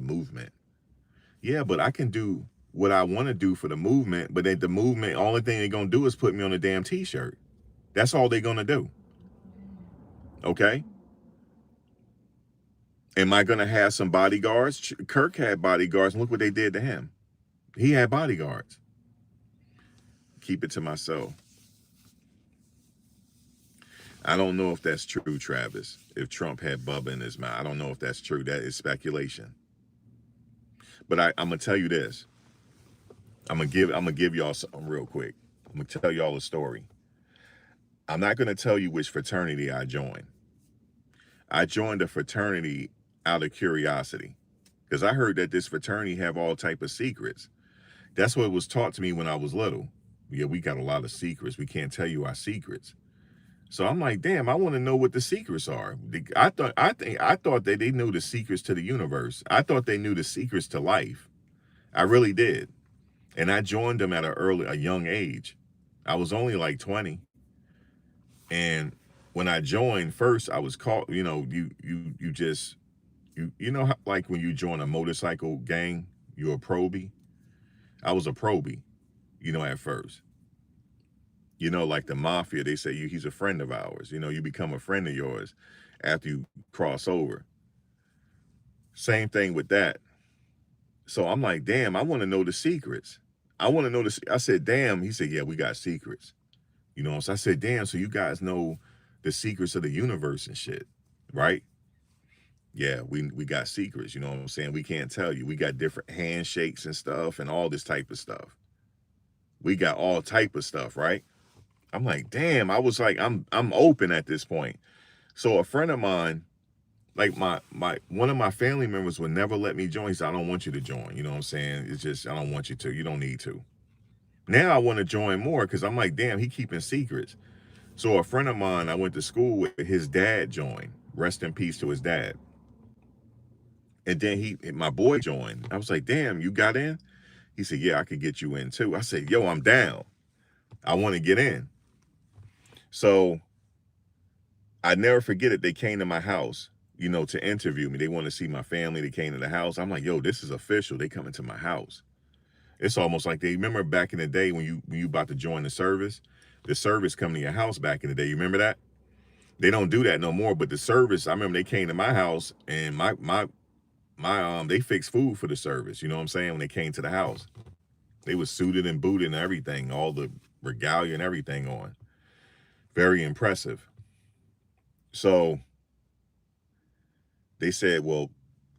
movement? Yeah, but I can do what I want to do for the movement, but then the movement, only thing they're gonna do is put me on a damn t-shirt. That's all they're gonna do. Okay? Am I gonna have some bodyguards? Kirk had bodyguards, and look what they did to him. He had bodyguards. Keep it to myself. I don't know if that's true, Travis. If Trump had Bubba in his mouth, I don't know if that's true. That is speculation. But I'm gonna tell you this. I'm gonna give y'all something real quick. I'm gonna tell y'all a story. I'm not gonna tell you which fraternity I joined. I joined a fraternity out of curiosity because I heard that this fraternity have all type of secrets. That's what was taught to me when I was little. Yeah, we got a lot of secrets. We can't tell you our secrets. So I'm like, damn, I want to know what the secrets are. I thought that they knew the secrets to the universe. I thought they knew the secrets to life. I really did. And I joined them at a young age. I was only like 20. And when I joined first, I was called, you know, you know how, like when you join a motorcycle gang, you're a probie. I was a probie, you know, at first. You know, like the mafia, they say he's a friend of ours. You know, you become a friend of yours after you cross over. Same thing with that. So I'm like, damn, I want to know the secrets. I want to know this. I said, damn. He said, yeah, we got secrets. You know, so I said, damn, so you guys know the secrets of the universe and shit, right? Yeah, we got secrets, you know what I'm saying? We can't tell you. We got different handshakes and stuff and all this type of stuff. We got all type of stuff, right? I'm like, damn, I was like, I'm open at this point. So a friend of mine, like my one of my family members would never let me join. He said, I don't want you to join. You know what I'm saying? It's just, I don't want you to. You don't need to. Now I want to join more because I'm like, damn, he keeping secrets. So a friend of mine I went to school with, his dad joined. Rest in peace to his dad. And then my boy joined. I was like, damn, you got in? He said, yeah, I could get you in too. I said, yo, I'm down. I want to get in. So I never forget it. They came to my house, you know, to interview me. They want to see my family. They came to the house. I'm like, yo, this is official. They coming to my house. It's almost like they remember back in the day when you about to join the service coming to your house back in the day. You remember that? They don't do that no more. But the service, I remember they came to my house and they fixed food for the service. You know what I'm saying? When they came to the house, they was suited and booted and everything, all the regalia and everything on. Very impressive. So they said, well,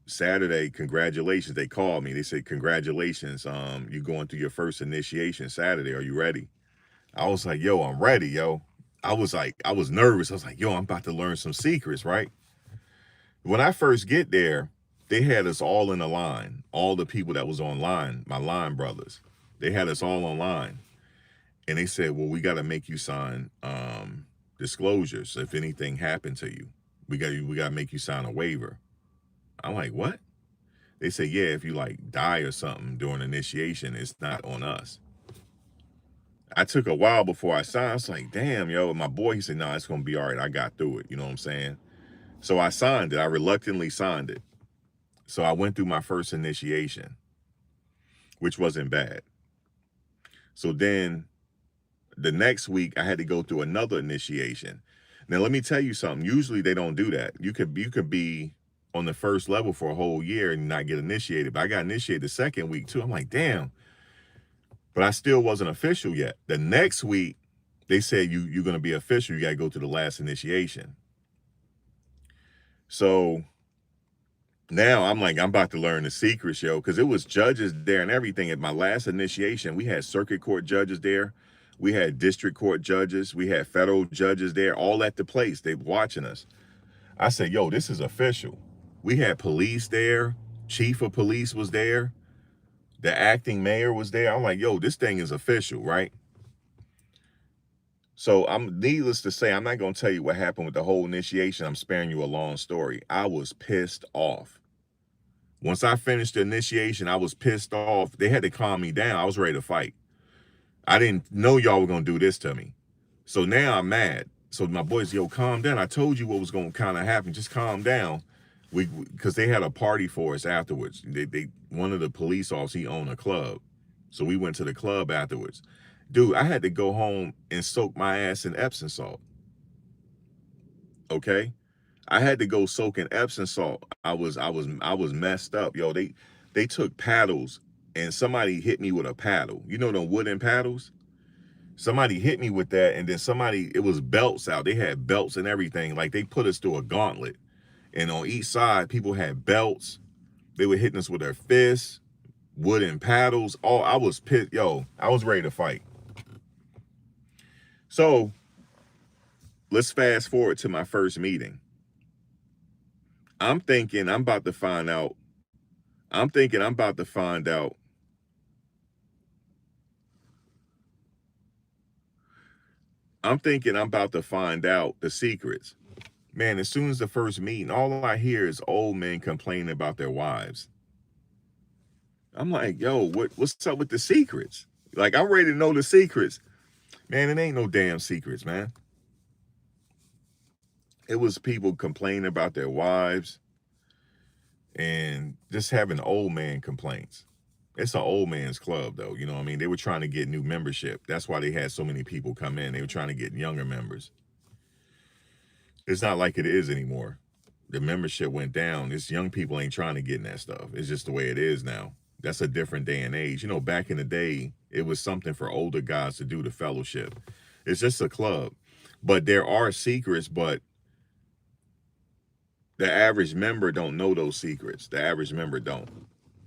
Saturday, congratulations. They called me. They said, congratulations. You're going through your first initiation Saturday. Are you ready? I was like, yo, I'm ready, yo. I was nervous. I was like, yo, I'm about to learn some secrets, right? When I first get there, they had us all in a line. All the people that was online, my line brothers, they had us all online. And they said, well, we got to make you sign disclosures. If anything happened to you, we got to make you sign a waiver. I'm like, what? They say, yeah, if you like die or something during initiation, it's not on us. I took a while before I signed. I was like, damn, yo. And my boy, he said, nah, it's gonna be all right. I got through it. You know what I'm saying? So I signed it. I reluctantly signed it. So I went through my first initiation, which wasn't bad. So then the next week I had to go through another initiation. Now let me tell you something. Usually they don't do that. You could be on the first level for a whole year and not get initiated. But I got initiated the second week too. I'm like, damn. But I still wasn't official yet. The next week, they said you're gonna be official. You gotta go to the last initiation. So now I'm like, I'm about to learn the secrets, yo, because it was judges there and everything. At my last initiation, we had circuit court judges there. We had district court judges. We had federal judges there, all at the place. They watching us. I said, yo, this is official. We had police there. Chief of police was there. The acting mayor was there. I'm like, yo, this thing is official, right? So I'm needless to say, I'm not going to tell you what happened with the whole initiation. I'm sparing you a long story. I was pissed off. Once I finished the initiation, I was pissed off. They had to calm me down. I was ready to fight. I didn't know y'all were going to do this to me. So now I'm mad. So my boys, yo, calm down. I told you what was going to kind of happen. Just calm down. Because they had a party for us afterwards. One of the police officers, he owned a club. So we went to the club afterwards. Dude, I had to go home and soak my ass in Epsom salt. Okay? I had to go soak in Epsom salt. I was messed up. Yo, they took paddles and somebody hit me with a paddle. You know them wooden paddles? Somebody hit me with that, and then it was belts out. They had belts and everything. Like, they put us through a gauntlet. And on each side, people had belts. They were hitting us with their fists, wooden paddles. I was pissed. Yo, I was ready to fight. So let's fast forward to my first meeting. I'm thinking I'm about to find out. I'm thinking I'm about to find out. I'm thinking I'm about to find out the secrets. Man, as soon as the first meeting, all I hear is old men complaining about their wives. I'm like, yo, what's up with the secrets? Like, I'm ready to know the secrets. Man, it ain't no damn secrets, man. It was people complaining about their wives and just having old man complaints. It's an old man's club, though. You know what I mean? They were trying to get new membership. That's why they had so many people come in. They were trying to get younger members. It's not like it is anymore. The membership went down. This young people ain't trying to get in that stuff. It's just the way it is now. That's a different day and age. You know, back in the day, it was something for older guys to do, the fellowship. It's just a club. But there are secrets, but the average member don't know those secrets. The average member don't.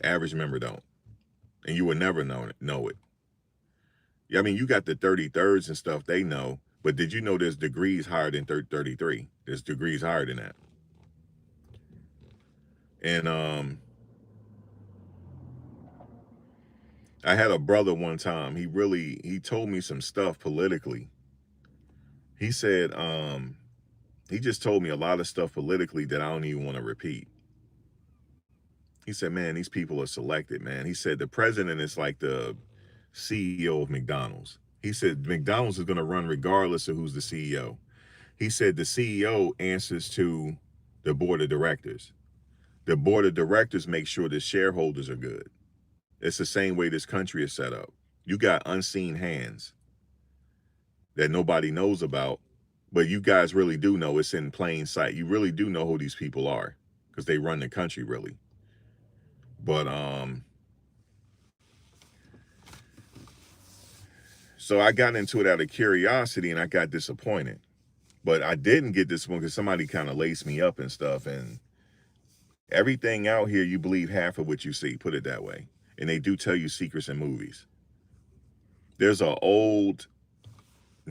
Average member don't. And you would never know it. I mean, you got the 33rds and stuff, they know. But did you know there's degrees higher than 33? There's degrees higher than that. And I had a brother one time. He told me some stuff politically. He said, he just told me a lot of stuff politically that I don't even want to repeat. He said, man, these people are selected, man. He said the president is like the CEO of McDonald's. He said McDonald's is going to run regardless of who's the CEO. He said the CEO answers to the board of directors. The board of directors make sure the shareholders are good. It's the same way this country is set up. You got unseen hands that nobody knows about, but you guys really do know. It's in plain sight. You really do know who these people are because they run the country, really. But so I got into it out of curiosity and I got disappointed. But I didn't get disappointed because somebody kind of laced me up and stuff. And everything out here, you believe half of what you see, put it that way. And they do tell you secrets in movies. There's an old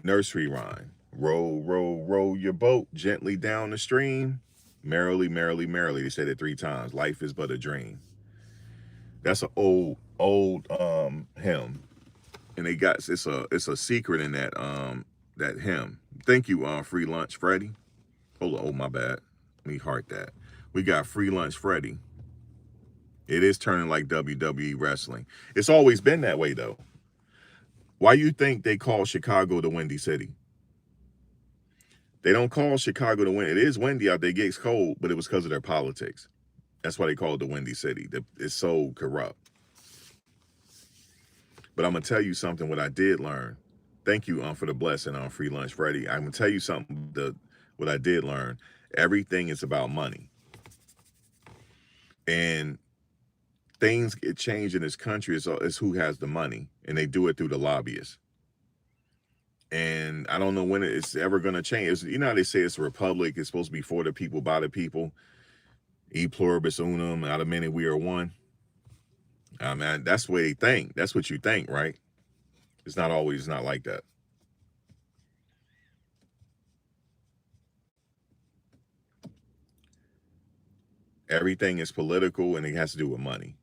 nursery rhyme. Row, row, row your boat gently down the stream. Merrily, merrily, merrily. They said it 3 times. Life is but a dream. That's an old hymn. And it's a secret in that hymn. Thank you, Free Lunch Freddy. Hold on, oh my bad. Let me heart that. We got Free Lunch Freddy. It is turning like WWE wrestling. It's always been that way though. Why you think they call Chicago the Windy City? They don't call Chicago the windy. It is windy out there. It gets cold, but it was because of their politics. That's why they call it the Windy City. It's so corrupt. But I'm gonna tell you something. What I did learn. Thank you for the blessing on Free Lunch Friday. I'm gonna tell you something. What I did learn. Everything is about money, and things get changed in this country is who has the money, and they do it through the lobbyists. And I don't know when it's ever going to change. You know how they say it's a republic. It's supposed to be for the people, by the people. E pluribus unum, out of many we are one. Man, that's the way they think. That's what you think, right? It's not always not like that. Everything is political, and it has to do with money.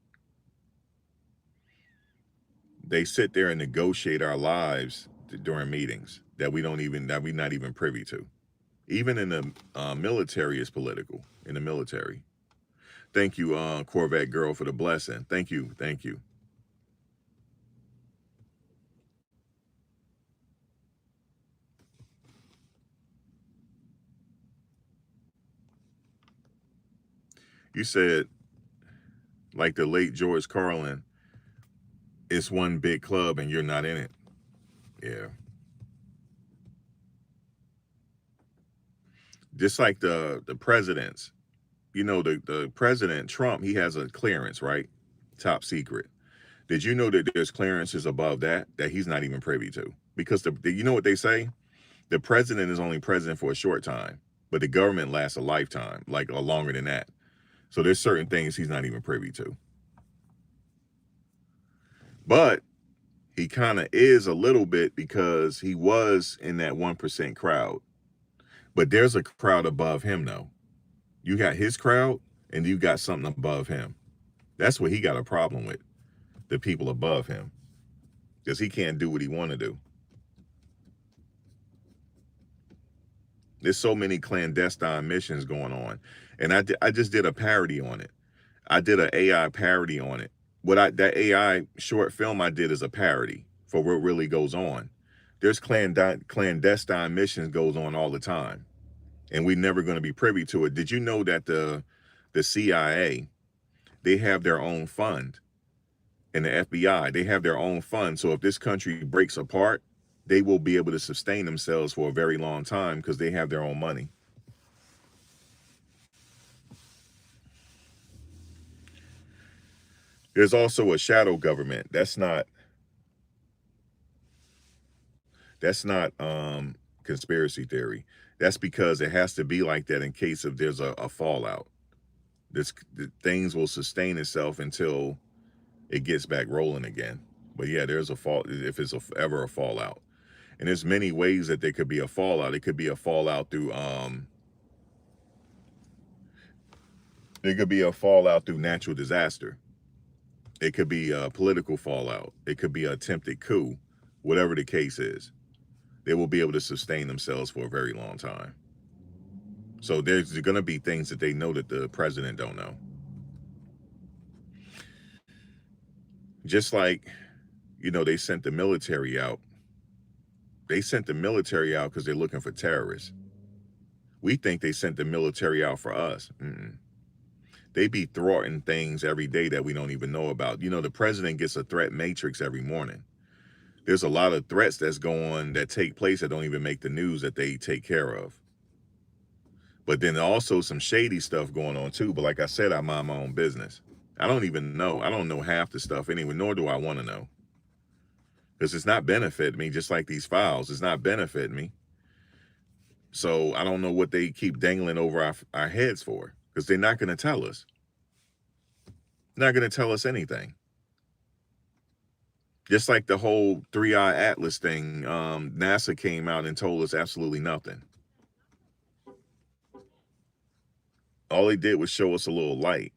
They sit there and negotiate our lives during meetings that we're not even privy to. Even in the military is political. In the military. Thank you, Corvette girl, for the blessing. Thank you. Thank you. You said, like the late George Carlin, it's one big club and you're not in it. Yeah. Just like the presidents. You know, the president, Trump, he has a clearance, right? Top secret. Did you know that there's clearances above that he's not even privy to? Because you know what they say? The president is only president for a short time, but the government lasts a lifetime, like longer than that. So there's certain things he's not even privy to. But he kind of is a little bit because he was in that 1% crowd. But there's a crowd above him, though. You got his crowd, and you got something above him. That's what he got a problem with, the people above him, because he can't do what he want to do. There's so many clandestine missions going on, and I just did a parody on it. I did an AI parody on it. That AI short film I did is a parody for what really goes on. There's clandestine missions goes on all the time, and we're never going to be privy to it. Did you know that the CIA, they have their own fund, and the FBI, they have their own fund. So if this country breaks apart, they will be able to sustain themselves for a very long time because they have their own money. There's also a shadow government. That's not conspiracy theory. That's because it has to be like that in case if there's a fallout. Things will sustain itself until it gets back rolling again. But yeah, there's a fall if it's ever a fallout. And there's many ways that there could be a fallout. It could be a fallout through it could be a fallout through natural disaster. It could be a political fallout. It could be an attempted coup. Whatever the case is, they will be able to sustain themselves for a very long time. So there's going to be things that they know that the president don't know. Just like, they sent the military out. They sent the military out because they're looking for terrorists. We think they sent the military out for us. They be thwarting things every day that we don't even know about. The president gets a threat matrix every morning. There's a lot of threats that take place that don't even make the news that they take care of. But then also some shady stuff going on too. But like I said, I mind my own business. I don't even know. I don't know half the stuff anyway, nor do I want to know. Because it's not benefiting me, just like these files. It's not benefiting me. So I don't know what they keep dangling over our heads for. Because they're not going to tell us. Not going to tell us anything. Just like the whole 3-Eye Atlas thing, NASA came out and told us absolutely nothing. All they did was show us a little light.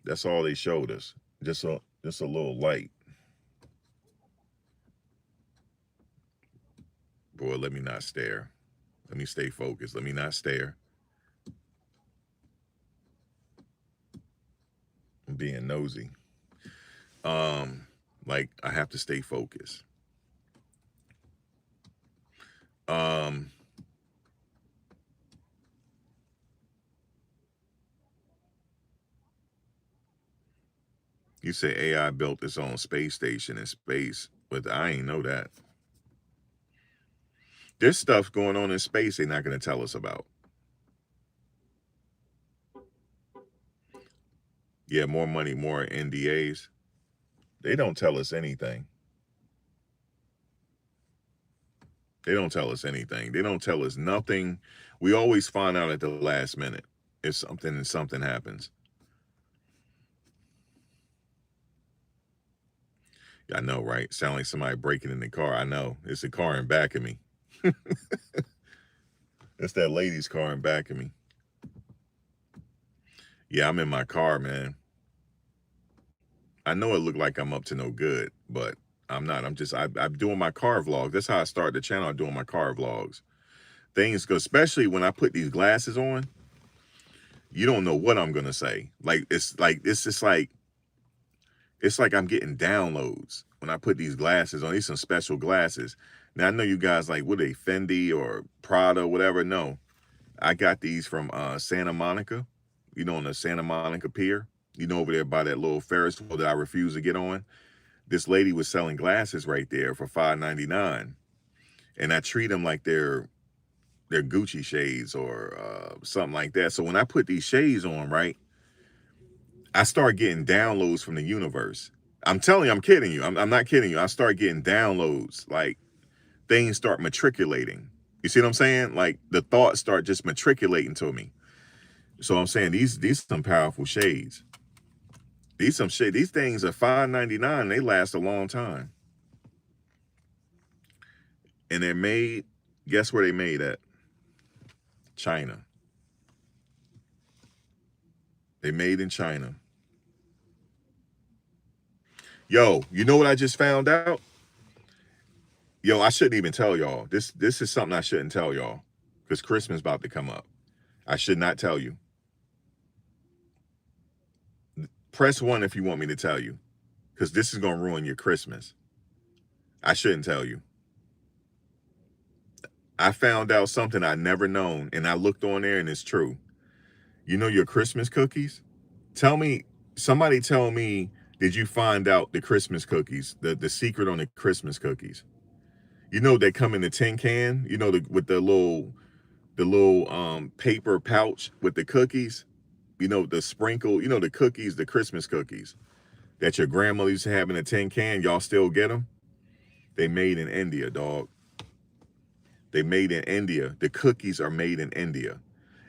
That's all they showed us. Just a little light. Boy, let me not stare. Let me stay focused. Let me not stare. I'm being nosy. Like, I have to stay focused. Um, you say AI built its own space station in space, but I ain't know that. There's stuff going on in space they're not going to tell us about. Yeah, more money, more NDAs. They don't tell us anything. They don't tell us anything. They don't tell us nothing. We always find out at the last minute if something happens. I know, right? Sound like somebody breaking in the car. I know. It's a car in back of me. It's that lady's car in back of me. Yeah, I'm in my car, man. I know it looked like I'm up to no good, but I'm not. I'm doing my car vlog. That's how I started the channel. I'm doing my car vlogs. Things go, especially when I put these glasses on, you don't know what I'm gonna say. It's like I'm getting downloads when I put these glasses on. These some special glasses. Now I know you guys like, what are they, Fendi or Prada, whatever. No, I got these from Santa Monica. You know, on the Santa Monica Pier. You know, over there by that little Ferris wheel that I refuse to get on. This lady was selling glasses right there for $5.99, and I treat them like they're Gucci shades or something like that. So when I put these shades on, right, I start getting downloads from the universe. I'm telling you, I'm kidding you. I'm not kidding you. I start getting downloads, like things start matriculating. You see what I'm saying? Like the thoughts start just matriculating to me. So I'm saying these some powerful shades. These things are $5.99. They last a long time. And they're made, guess where they made at? China. They made in China. Yo, you know what I just found out? Yo, I shouldn't even tell y'all. This is something I shouldn't tell y'all. Because Christmas about to come up. I should not tell you. Press 1 if you want me to tell you. Because this is going to ruin your Christmas. I shouldn't tell you. I found out something I never known. And I looked on there and it's true. You know your Christmas cookies? Somebody tell me, did you find out the Christmas cookies? The secret on the Christmas cookies? You know they come in the tin can, you know, with the little paper pouch with the cookies, you know, the sprinkle, you know, the cookies, the Christmas cookies that your grandmother used to have in a tin can. Y'all still get them? They made in India, dog. They made in India. The cookies are made in India.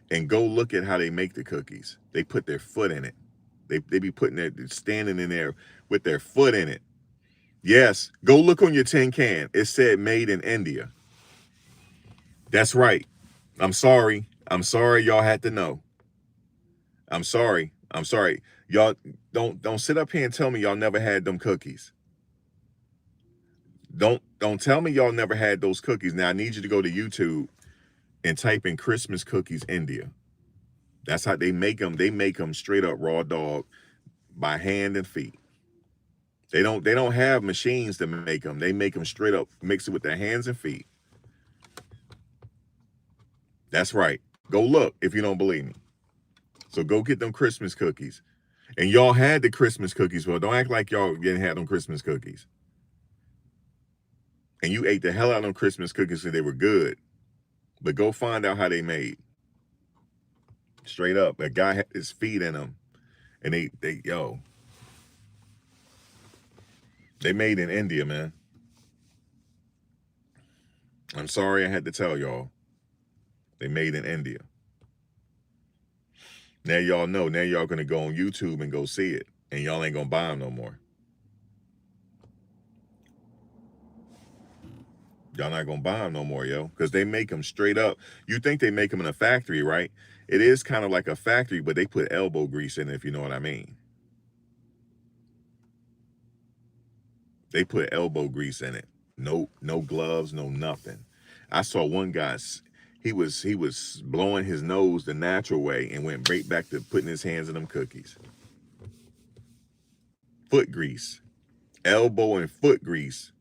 And go look at how they make the cookies. They put their foot in it. They be standing in there with their foot in it. Yes, go look on your tin can. It said made in India. That's right. I'm sorry. I'm sorry y'all had to know. I'm sorry. I'm sorry. Y'all don't sit up here and tell me y'all never had them cookies. Don't tell me y'all never had those cookies. Now I need you to go to YouTube and type in Christmas cookies India. That's how they make them. They make them straight up raw dog by hand and feet. They don't have machines to make them. They make them straight up, mix it with their hands and feet. That's right. Go look if you don't believe me. So go get them Christmas cookies. And y'all had the Christmas cookies. Well, don't act like y'all didn't have them Christmas cookies. And you ate the hell out of them Christmas cookies because they were good. But go find out how they made. Straight up. A guy had his feet in them. And they made in India, man. I'm sorry I had to tell y'all. They made in India. Now y'all know. Now y'all going to go on YouTube and go see it. And y'all ain't going to buy them no more. Y'all not going to buy them no more, yo. Because they make them straight up. You think they make them in a factory, right? It is kind of like a factory, but they put elbow grease in it, if you know what I mean. They put elbow grease in it. No gloves, no nothing. I saw one guy, he was blowing his nose the natural way and went right back to putting his hands in them cookies. Foot grease. elbow and foot grease.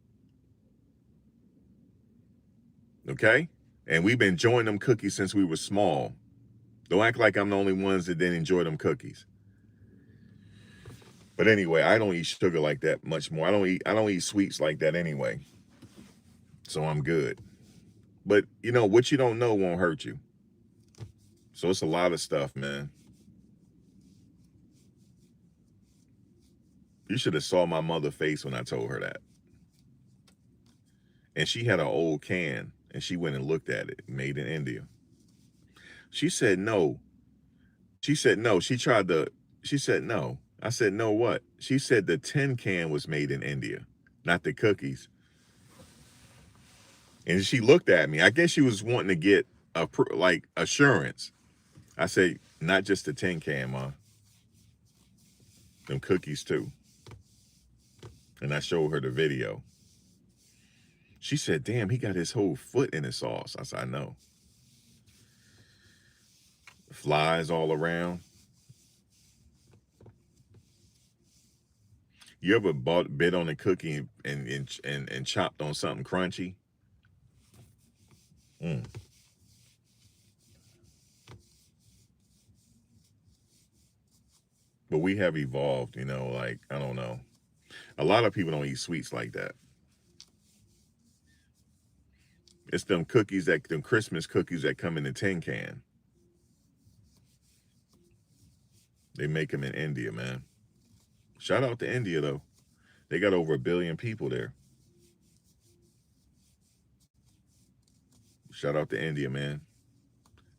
Okay? And we've been enjoying them cookies since we were small. Don't act like I'm the only ones that didn't enjoy them cookies. But anyway, I don't eat sugar like that much more. I don't eat sweets like that anyway. So I'm good. But you know, what you don't know won't hurt you. So it's a lot of stuff, man. You should have saw my mother's face when I told her that. And she had an old can, and she went and looked at it, made in India. She said no. She said no. She said no. I said, no what? She said the tin can was made in India, not the cookies. And she looked at me. I guess she was wanting to get like assurance. I said, not just the tin can, Ma. Them cookies too. And I showed her the video. She said, damn, he got his whole foot in his sauce. I said, I know. Flies all around. You ever bit on a cookie and chopped on something crunchy? But we have evolved, you know, like, I don't know. A lot of people don't eat sweets like that. It's them Christmas cookies that come in the tin can. They make them in India, man. Shout out to India, though. They got over 1 billion people there. Shout out to India, man.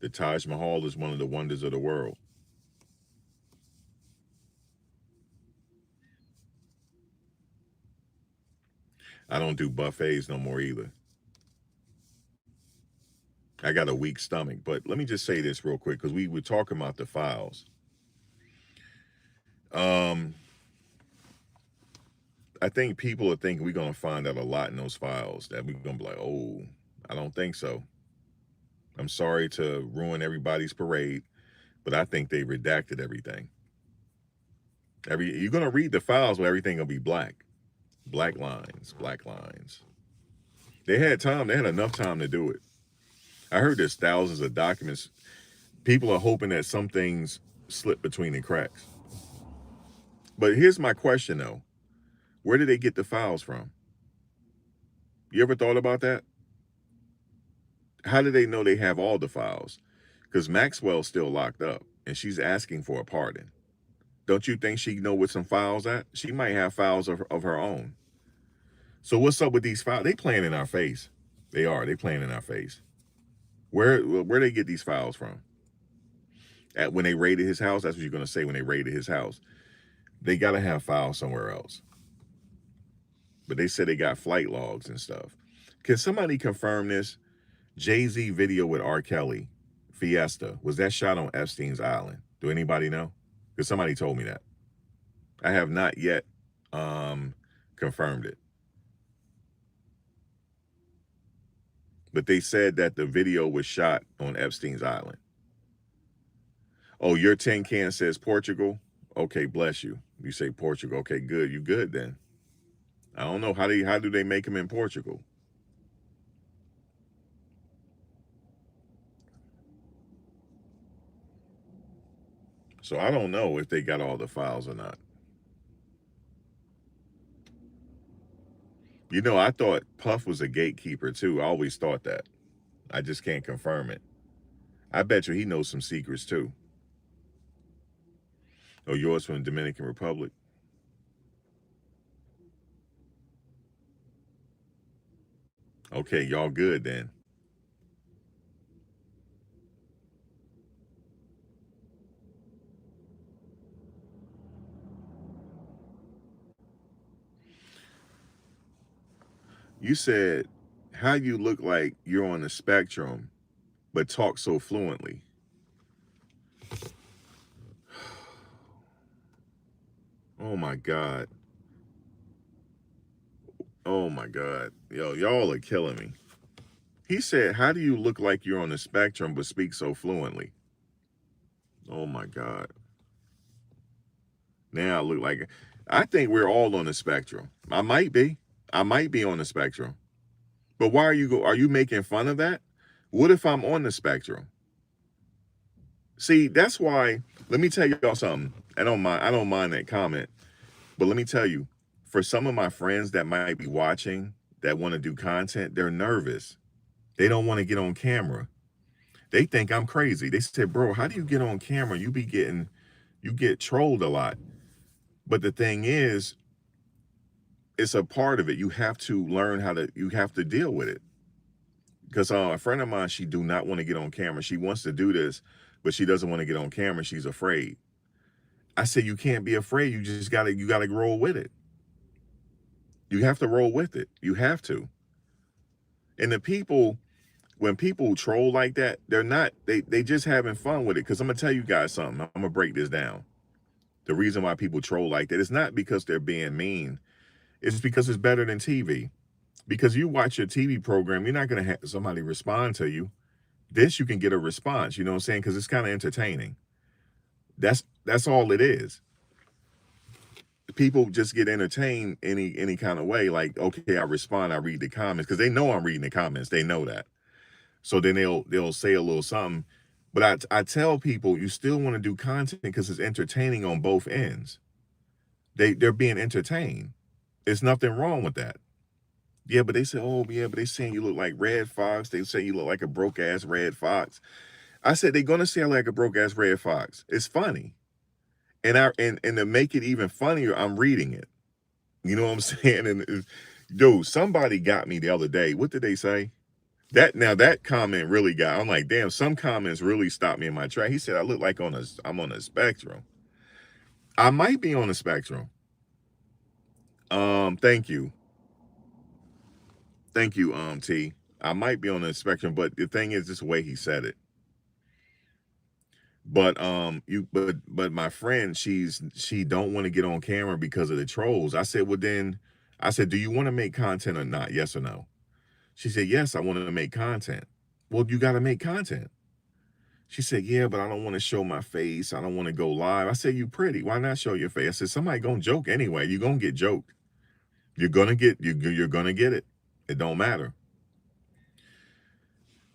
The Taj Mahal is one of the wonders of the world. I don't do buffets no more either. I got a weak stomach. But let me just say this real quick, because we were talking about the files. I think people are thinking we're going to find out a lot in those files, that we're going to be like, oh, I don't think so. I'm sorry to ruin everybody's parade, but I think they redacted everything. You're going to read the files where everything will be black. Black lines, black lines. They had time. They had enough time to do it. I heard there's thousands of documents. People are hoping that some things slip between the cracks. But here's my question, though. Where did they get the files from? You ever thought about that? How do they know they have all the files? Because Maxwell's still locked up, and she's asking for a pardon. Don't you think she know where some files at? She might have files of her own. So what's up with these files? They playing in our face. They are. They playing in our face. Where they get these files from? When they raided his house? That's what you're going to say when they raided his house. They got to have files somewhere else. But they said they got flight logs and stuff. Can somebody confirm this? Jay-Z video with R. Kelly, Fiesta, was that shot on Epstein's Island? Do anybody know? Because somebody told me that. I have not yet confirmed it. But they said that the video was shot on Epstein's Island. Oh, your tin can says Portugal? Okay, bless you. You say Portugal. Okay, good. You good then. I don't know. How do they make them in Portugal? So I don't know if they got all the files or not. You know, I thought Puff was a gatekeeper too. I always thought that. I just can't confirm it. I bet you he knows some secrets too. Oh, yours from the Dominican Republic? Okay, y'all good then. You said, how you look like you're on the spectrum, but talk so fluently. Oh my God. Oh my God. Yo, y'all are killing me. He said, how do you look like you're on the spectrum, but speak so fluently? Oh my God. Now I look like, I think we're all on the spectrum. I might be. I might be on the spectrum. But why are you making fun of that? What if I'm on the spectrum? See, that's why, let me tell y'all something. I don't mind that comment, but let me tell you, for some of my friends that might be watching that want to do content, they're nervous. They don't want to get on camera. They think I'm crazy. They said, "Bro, how do you get on camera? You get trolled a lot." But the thing is, it's a part of it. You have to learn you have to deal with it. Because a friend of mine, she do not want to get on camera. She wants to do this, but she doesn't want to get on camera. She's afraid. I said, you can't be afraid. You gotta roll with it. You have to roll with it. You have to. And when people troll like that, they just having fun with it. Because I'm gonna tell you guys something. I'm gonna break this down. The reason why people troll like that is not because they're being mean. It's because it's better than TV. Because you watch your TV program, you're not gonna have somebody respond to you. This you can get a response. You know what I'm saying? Because it's kind of entertaining. That's all it is. People just get entertained any kind of way. Like, okay, I respond, I read the comments because they know I'm reading the comments. They know that. So then they'll say a little something. But I tell people you still want to do content because it's entertaining on both ends. They're being entertained. There's nothing wrong with that. Yeah, but they say, oh yeah, but they saying you look like Red Fox. They say you look like a broke ass Red Fox. I said they're gonna say I look like a broke ass Red Fox. It's funny. And to make it even funnier, I'm reading it. You know what I'm saying? And dude, somebody got me the other day. What did they say? That comment really got. I'm like, damn. Some comments really stopped me in my track. He said I look like I'm on a spectrum. I might be on the spectrum. Thank you, T. I might be on the spectrum, but the thing is, this way he said it. But my friend, she don't want to get on camera because of the trolls. I said, well then, I said, do you want to make content or not? Yes or no? She said, yes, I want to make content. Well, you got to make content. She said, yeah, but I don't want to show my face. I don't want to go live. I said, you pretty. Why not show your face? I said, somebody gonna joke anyway. You're gonna get joked. You're gonna get it. It don't matter.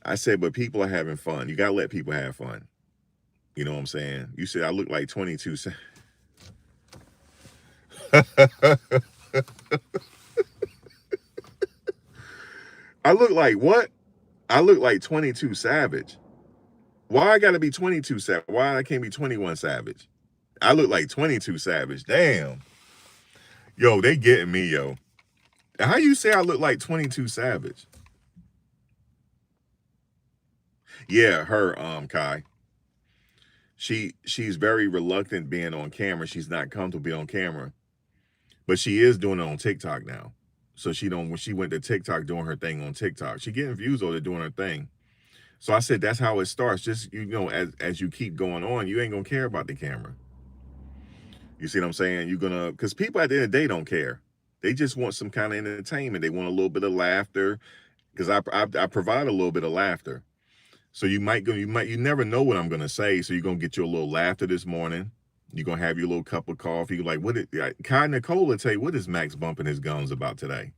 I said, but people are having fun. You gotta let people have fun. You know what I'm saying? You said I look like 22. I look like what? I look like 22 Savage. Why I gotta be 22 Savage? Why I can't be 21 Savage? I look like 22 Savage. Damn. Yo, they getting me, yo. How you say I look like 22 Savage? Yeah, her, Kai. She's very reluctant being on camera. She's not comfortable being on camera. But she is doing it on TikTok now. So when she went to TikTok doing her thing on TikTok, she getting views over there doing her thing. So I said that's how it starts. Just as you keep going on, you ain't gonna care about the camera. You see what I'm saying? You're gonna because people at the end of the day don't care. They just want some kind of entertainment. They want a little bit of laughter. Because I provide a little bit of laughter. So you never know what I'm gonna say. So you're gonna get your little laughter this morning. You're gonna have your little cup of coffee. You're like, Kai Nicole will tell you what is Max bumping his gums about today.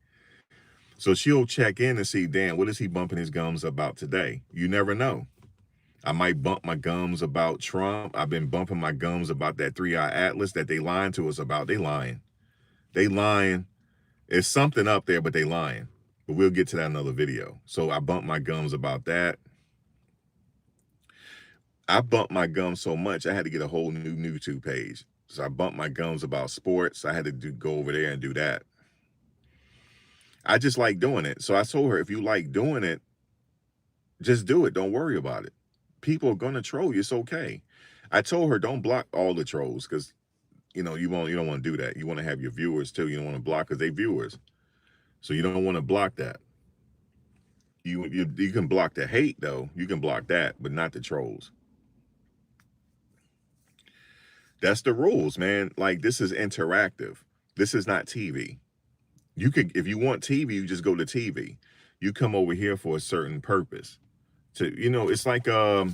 So she'll check in and see, damn, what is he bumping his gums about today? You never know. I might bump my gums about Trump. I've been bumping my gums about that 3-Eye Atlas that they lying to us about. They lying. They lying. It's something up there, but they lying. But we'll get to that in another video. So I bumped my gums about that. I bumped my gums so much, I had to get a whole new YouTube page. So I bumped my gums about sports. I had to go over there and do that. I just like doing it. So I told her, if you like doing it, just do it. Don't worry about it. People are gonna troll you. It's okay. I told her, don't block all the trolls because you don't want to do that. You want to have your viewers too. You don't want to block because they viewers. So you don't want to block that. You can block the hate though. You can block that, but not the trolls. That's the rules, man. Like this is interactive. This is not TV. You could, if you want TV, you just go to TV. You come over here for a certain purpose. It's like a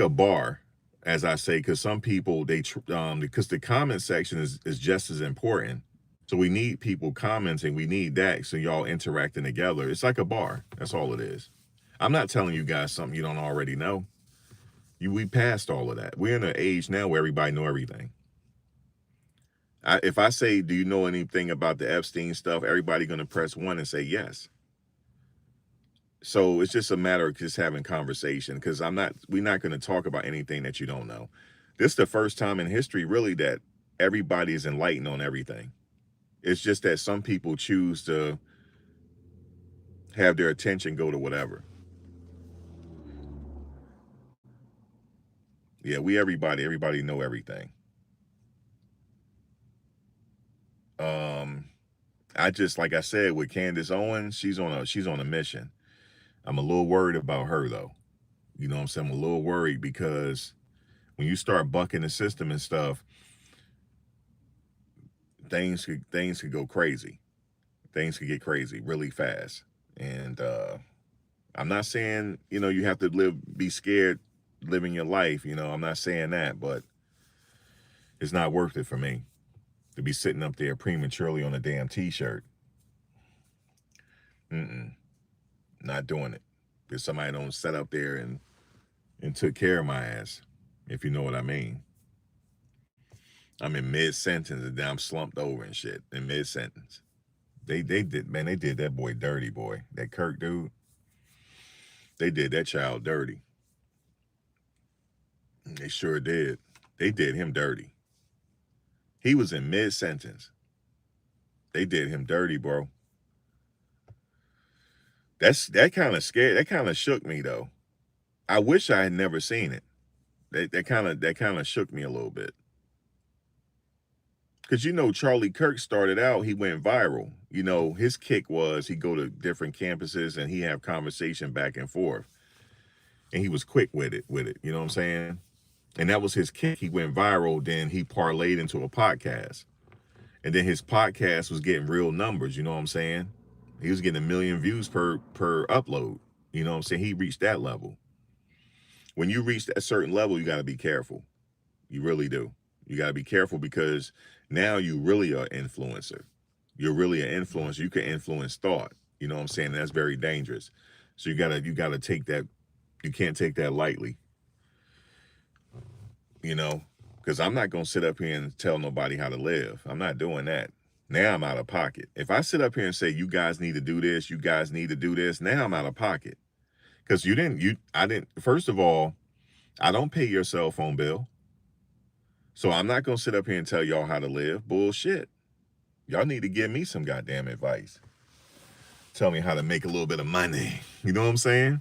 bar. as I say, because some people because the comment section is just as important. So we need people commenting. We need that. So y'all interacting together. It's like a bar. That's all it is. I'm not telling you guys something you don't already know. We passed all of that. We're in an age now where everybody know everything. If I say, do you know anything about the Epstein stuff? Everybody gonna press one and say yes. So it's just a matter of just having conversation, because we're not going to talk about anything that you don't know. This is the first time in history really that everybody is enlightened on everything. It's just that some people choose to have their attention go to whatever. Yeah, everybody know everything. Um, I just, like I said, with Candace Owens, she's on a mission. I'm a little worried about her though. You know what I'm saying? I'm a little worried because when you start bucking the system and stuff, things could go crazy. Things could get crazy really fast. And I'm not saying, you have to be scared living your life. I'm not saying that, but it's not worth it for me to be sitting up there prematurely on a damn t-shirt. Not doing it. If somebody don't sit up there and took care of my ass, if you know what I mean. I'm in mid-sentence and then I'm slumped over and shit in mid-sentence. They did that boy dirty, boy. That Kirk dude. They did that child dirty. They sure did. They did him dirty. He was in mid-sentence. They did him dirty, bro. That kind of scared. That kind of shook me though. I wish I had never seen it. That kind of shook me a little bit. Because Charlie Kirk started out, he went viral. His kick was he go to different campuses and he have conversation back and forth. And he was quick with it. You know what I'm saying? And that was his kick. He went viral, then he parlayed into a podcast. And then his podcast was getting real numbers, you know what I'm saying? He was getting 1 million views per upload. You know what I'm saying? He reached that level. When you reach that certain level, you got to be careful. You really do. You got to be careful because now you really are an influencer. You're really an influencer. You can influence thought. You know what I'm saying? And that's very dangerous. So you gotta take that. You can't take that lightly. Because I'm not going to sit up here and tell nobody how to live. I'm not doing that. Now I'm out of pocket. If I sit up here and say, you guys need to do this, you guys need to do this, now I'm out of pocket. Because I didn't, first of all, I don't pay your cell phone bill. So I'm not going to sit up here and tell y'all how to live. Bullshit. Y'all need to give me some goddamn advice. Tell me how to make a little bit of money. You know what I'm saying?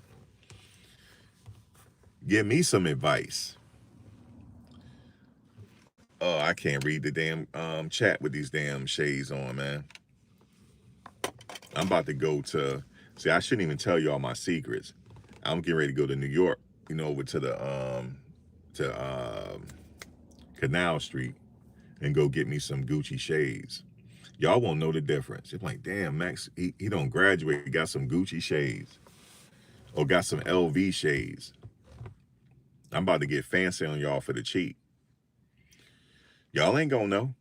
Give me some advice. Oh, I can't read the damn chat with these damn shades on, man. I'm about to go to, see, I shouldn't even tell y'all my secrets. I'm getting ready to go to New York, over to the Canal Street and go get me some Gucci shades. Y'all won't know the difference. You're like, damn, Max, he don't graduate. He got some Gucci shades or got some LV shades. I'm about to get fancy on y'all for the cheap. Y'all ain't gonna know.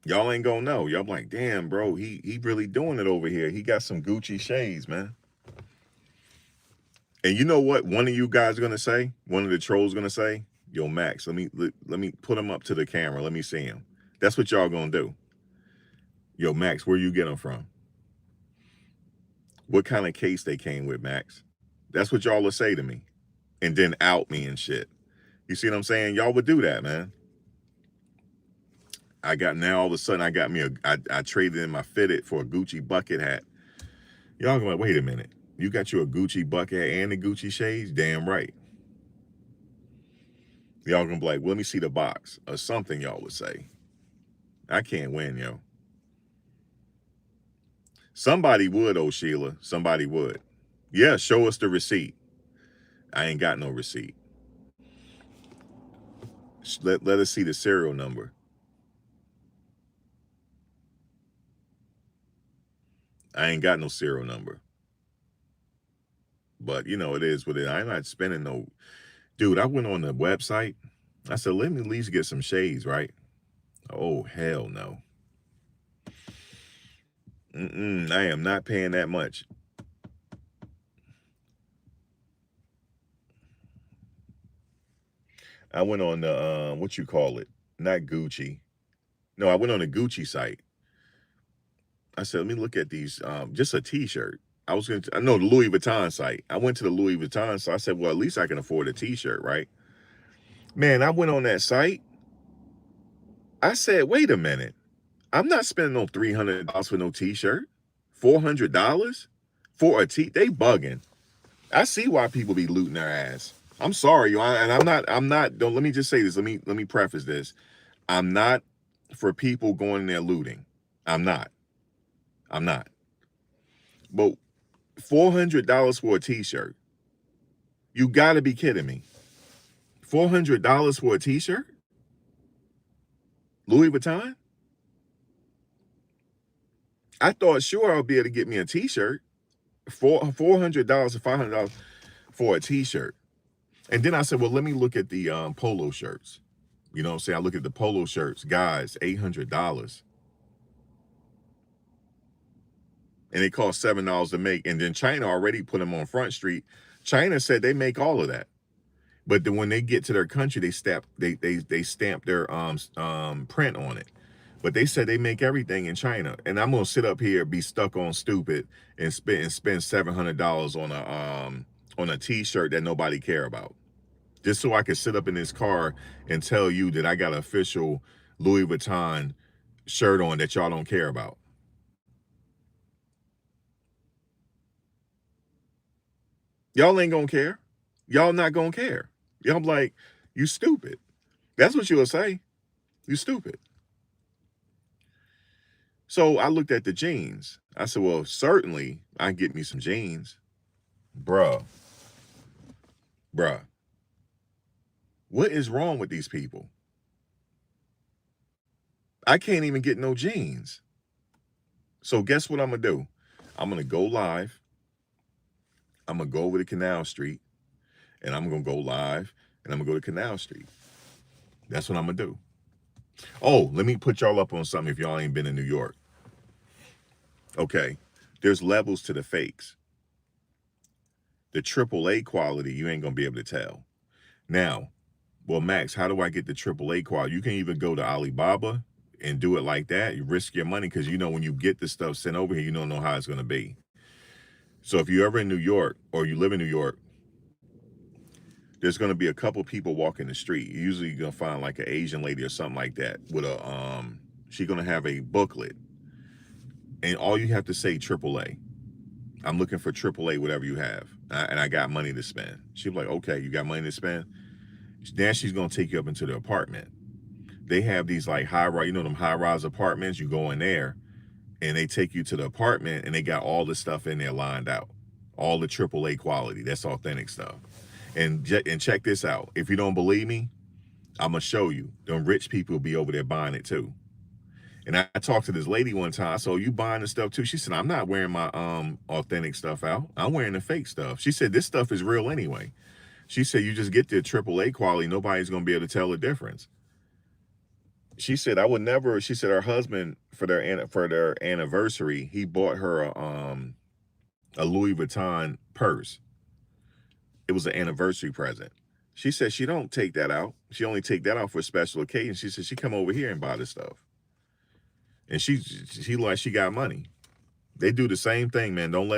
Y'all ain't gonna know. Y'all like, damn, bro, he really doing it over here. He got some Gucci shades, man. And you know what? One of you guys gonna say, one of the trolls gonna say, yo, Max, let me put him up to the camera. Let me see him. That's what y'all gonna do. Yo, Max, where you get them from? What kind of case they came with, Max? That's what y'all will say to me. And then out me and shit. You see what I'm saying? Y'all would do that, man. Now all of a sudden I got me I traded in my fitted for a Gucci bucket hat. Y'all going, wait a minute. You got you a Gucci bucket hat and the Gucci shades? Damn right. Y'all gonna be like, well, let me see the box or something, y'all would say. I can't win, yo. Somebody would, oh Sheila. Somebody would. Yeah, show us the receipt. I ain't got no receipt. Let us see the serial number. I ain't got no serial number. But it is what it is. I'm not spending no. Dude, I went on the website. I said, let me at least get some shades, right? Oh, hell no. I am not paying that much. I went on the, what you call it? Not Gucci. No, I went on the Gucci site. I said, let me look at these, just a t-shirt. I know the Louis Vuitton site. I went to the Louis Vuitton, so I said, well, at least I can afford a t-shirt, right? Man, I went on that site. I said, wait a minute. I'm not spending no $300 for no t-shirt. $400 for a t. They bugging. I see why people be looting their ass. I'm sorry, and I'm not. Don't let me just say this. Let me preface this. I'm not for people going in there looting. I'm not. I'm not. But $400 for a t-shirt. You got to be kidding me. $400 for a t-shirt? Louis Vuitton? I thought sure I'll be able to get me a t-shirt. $400 or $500 for a t-shirt. And then I said, well, let me look at the polo shirts. You know what I'm saying? I look at the polo shirts, guys, $800. And it cost $7 to make. And then China already put them on Front Street. China said they make all of that. But then when they get to their country, they stamp their print on it. But they said they make everything in China. And I'm gonna sit up here, be stuck on stupid, and spend $700 on a t-shirt that nobody care about. Just so I could sit up in this car and tell you that I got an official Louis Vuitton shirt on that y'all don't care about. Y'all ain't gonna care. Y'all not gonna care. Y'all like, you stupid. That's what you'll say. You stupid. So I looked at the jeans. I said, well, certainly I can get me some jeans. Bruh. Bruh. What is wrong with these people? I can't even get no jeans. So guess what I'm gonna do? I'm gonna go live. I'm gonna go over to Canal Street, and I'm gonna go live, and I'm gonna go to Canal Street. That's what I'm gonna do. Oh, let me put y'all up on something if y'all ain't been in New York. Okay, there's levels to the fakes. The AAA quality, you ain't gonna be able to tell. Now, well, Max, how do I get the AAA quality? You can either go to Alibaba and do it like that. You risk your money because you know when you get the stuff sent over here, you don't know how it's gonna be. So if you're ever in New York or you live in New York, there's going to be a couple people walking the street. Usually you're going to find like an Asian lady or something like that with a, she's going to have a booklet. And all you have to say, AAA. I'm looking for AAA, whatever you have. And I got money to spend. She'll be like, okay, you got money to spend? Then she's going to take you up into the apartment. They have these like high-rise, you know them high-rise apartments? You go in there and they take you to the apartment and they got all the stuff in there lined out. All the AAA quality. That's authentic stuff. And check this out. If you don't believe me, I'm gonna show you. Them rich people be over there buying it too. And I talked to this lady one time. So you buying the stuff too? She said, I'm not wearing my authentic stuff out. I'm wearing the fake stuff. She said, this stuff is real anyway. She said, you just get the AAA quality. Nobody's gonna be able to tell the difference. She said, I would never. She said her husband for their anniversary, he bought her a Louis Vuitton purse. It was an anniversary present. She said she don't take that out. She only take that out for special occasions. She said she come over here and buy this stuff. And she like she got money. They do the same thing, man. Don't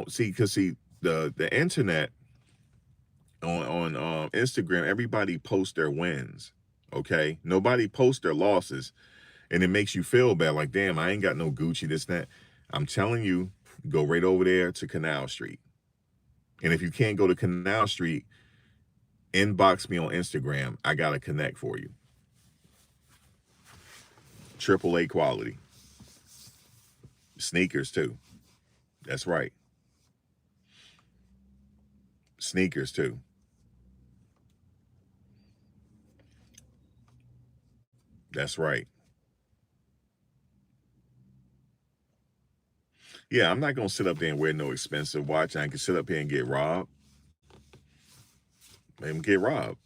see, because see the internet on Instagram, everybody posts their wins. Okay. Nobody posts their losses. And it makes you feel bad, like, damn, I ain't got no Gucci, this, that. I'm telling you, go right over there to Canal Street. And if you can't go to Canal Street, inbox me on Instagram. I got to connect for you. AAA quality. Sneakers, too. That's right. Sneakers, too. That's right. Yeah, I'm not going to sit up there and wear no expensive watch. I can sit up here and get robbed. and get robbed.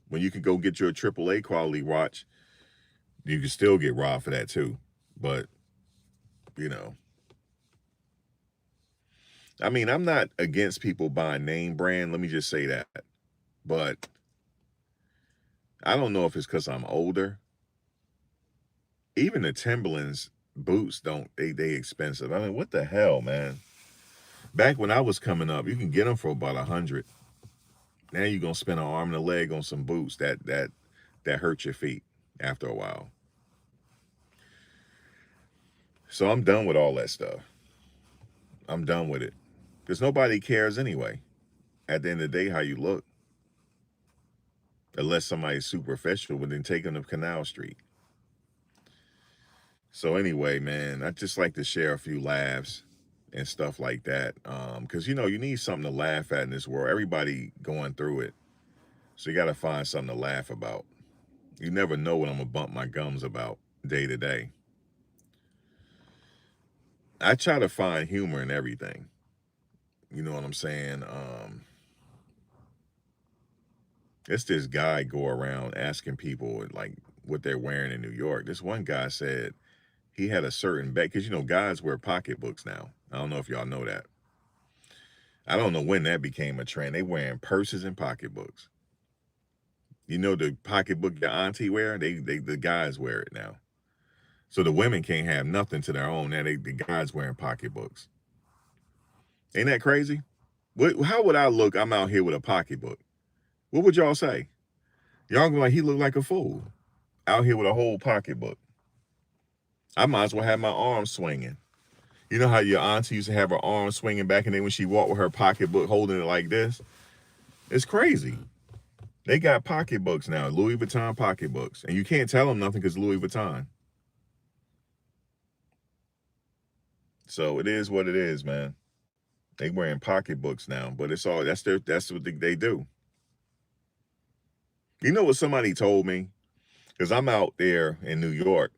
When you can go get your AAA quality watch, you can still get robbed for that too. But, you know, I mean, I'm not against people buying name brand. Let me just say that. But I don't know if it's because I'm older. Even the Timberlands boots don't, they expensive. I mean, what the hell, man? Back when I was coming up, you can get them for about 100. Now you're gonna spend an arm and a leg on some boots that hurt your feet after a while. So I'm done with all that stuff. I'm done with it. Because nobody cares anyway. At the end of the day, how you look. Unless somebody's superficial, but then take them to Canal Street. So anyway, man, I just like to share a few laughs and stuff like that. Because you need something to laugh at in this world. Everybody going through it. So you gotta find something to laugh about. You never know what I'm gonna bump my gums about day to day. I try to find humor in everything. You know what I'm saying? It's this guy go around asking people like what they're wearing in New York. This one guy said he had a certain bag because guys wear pocketbooks now. I don't know if y'all know that. I don't know when that became a trend. They wearing purses and pocketbooks. You know the pocketbook your auntie wear? The guys wear it now. So the women can't have nothing to their own. Now the guys wearing pocketbooks. Ain't that crazy? How would I look? I'm out here with a pocketbook. What would y'all say? Y'all go like he looked like a fool out here with a whole pocketbook. I might as well have my arm swinging. You know how your auntie used to have her arm swinging back in the day when she walked with her pocketbook holding it like this? It's crazy. They got pocketbooks now, Louis Vuitton pocketbooks. And you can't tell them nothing because Louis Vuitton. So it is what it is, man. They wearing pocketbooks now, but that's what they do. You know what somebody told me? Because I'm out there in New York.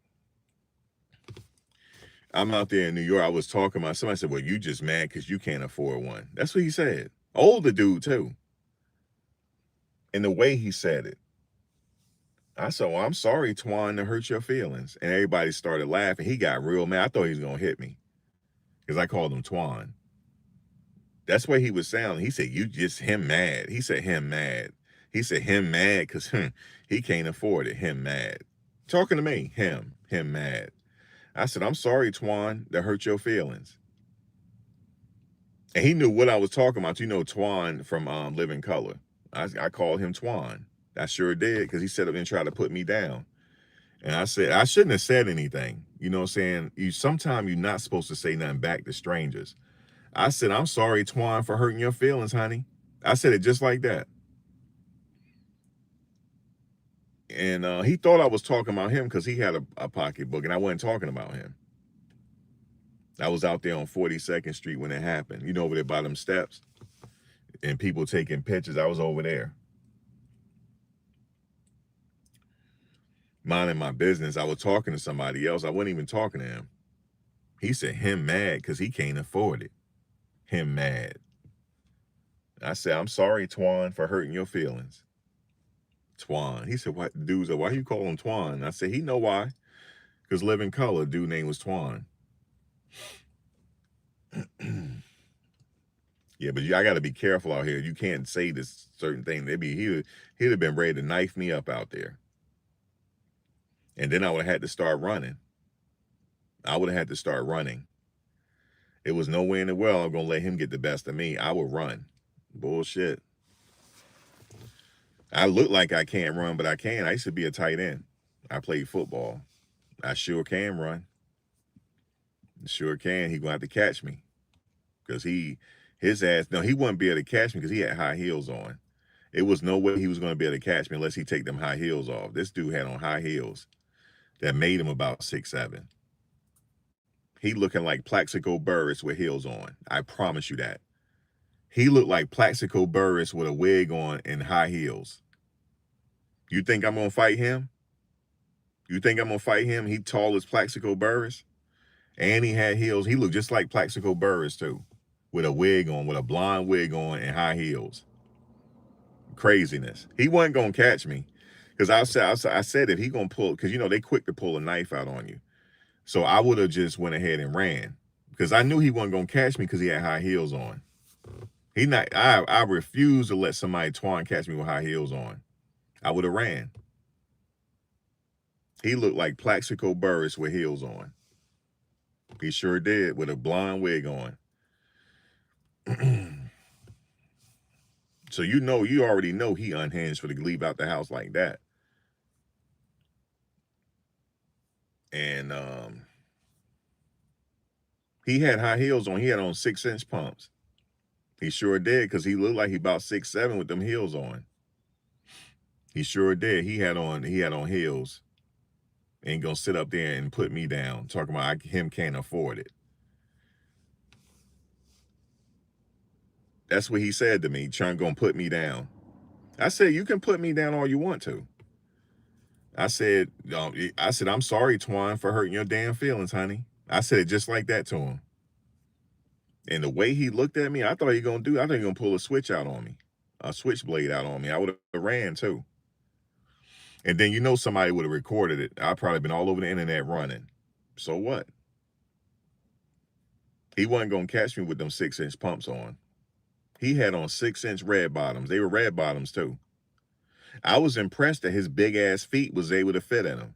I was talking about somebody said, well, you just mad because you can't afford one. That's what he said. Older dude, too. And the way he said it. I said, well, I'm sorry, Twan, to hurt your feelings. And everybody started laughing. He got real mad. I thought he was going to hit me because I called him Twan. That's what he was sounding. He said, you just him mad. He said, him mad. He said, him mad because he can't afford it. Him mad. Talking to me, him mad. I said, I'm sorry, Twan, to hurt your feelings. And he knew what I was talking about. Twan from Living Color. I called him Twan. I sure did because he set up and tried to put me down. And I said, I shouldn't have said anything. You know what I'm saying? Sometimes you're not supposed to say nothing back to strangers. I said, I'm sorry, Twan, for hurting your feelings, honey. I said it just like that. And he thought I was talking about him because he had a pocketbook and I wasn't talking about him. I was out there on 42nd Street when it happened. Over there by them steps and people taking pictures. I was over there. Minding my business. I was talking to somebody else. I wasn't even talking to him. He said him mad because he can't afford it. Him mad. I said, I'm sorry, Twan, for hurting your feelings. Twan. He said, what? Dude said, why you call him Twan? I said, he know why. Because Living Color, dude name was Twan. Yeah, but I got to be careful out here. You can't say this certain thing. He'd have been ready to knife me up out there. And then I would have had to start running. It was no way in the world I'm going to let him get the best of me. I would run. Bullshit. I look like I can't run, but I can. I used to be a tight end. I played football. I sure can run. Sure can. He going to have to catch me. Because he wouldn't be able to catch me because he had high heels on. It was no way he was going to be able to catch me unless he take them high heels off. This dude had on high heels that made him about 6'7". He looking like Plaxico Burress with heels on. I promise you that. He looked like Plaxico Burress with a wig on and high heels. You think I'm going to fight him? He tall as Plaxico Burress. And he had heels. He looked just like Plaxico Burress too. With a wig on, with a blonde wig on and high heels. Craziness. He wasn't gonna catch me, because I said if he gonna pull, because you know they quick to pull a knife out on you. So I would have just went ahead and ran, because I knew he wasn't gonna catch me because he had high heels on. He not. I refuse to let somebody Twan catch me with high heels on. I would have ran. He looked like Plaxico Burress with heels on. He sure did, with a blonde wig on. So you already know he unhinged for to leave out the house like that. And he had high heels on. He had on 6-inch pumps. He sure did, because he looked like he about 6'7" with them heels on. He sure did. He had on heels. Ain't gonna sit up there and put me down, talking about him can't afford it. That's what he said to me, gonna put me down. I said, you can put me down all you want to. I said, I'm sorry, Twan, for hurting your damn feelings, honey. I said it just like that to him. And the way he looked at me, I thought he was gonna pull a switch out on me, a switchblade out on me. I would have ran too. And then somebody would have recorded it. I'd probably been all over the internet running. So what? He wasn't gonna catch me with them 6-inch pumps on. He had on 6-inch red bottoms. They were red bottoms too. I was impressed that his big ass feet was able to fit in them.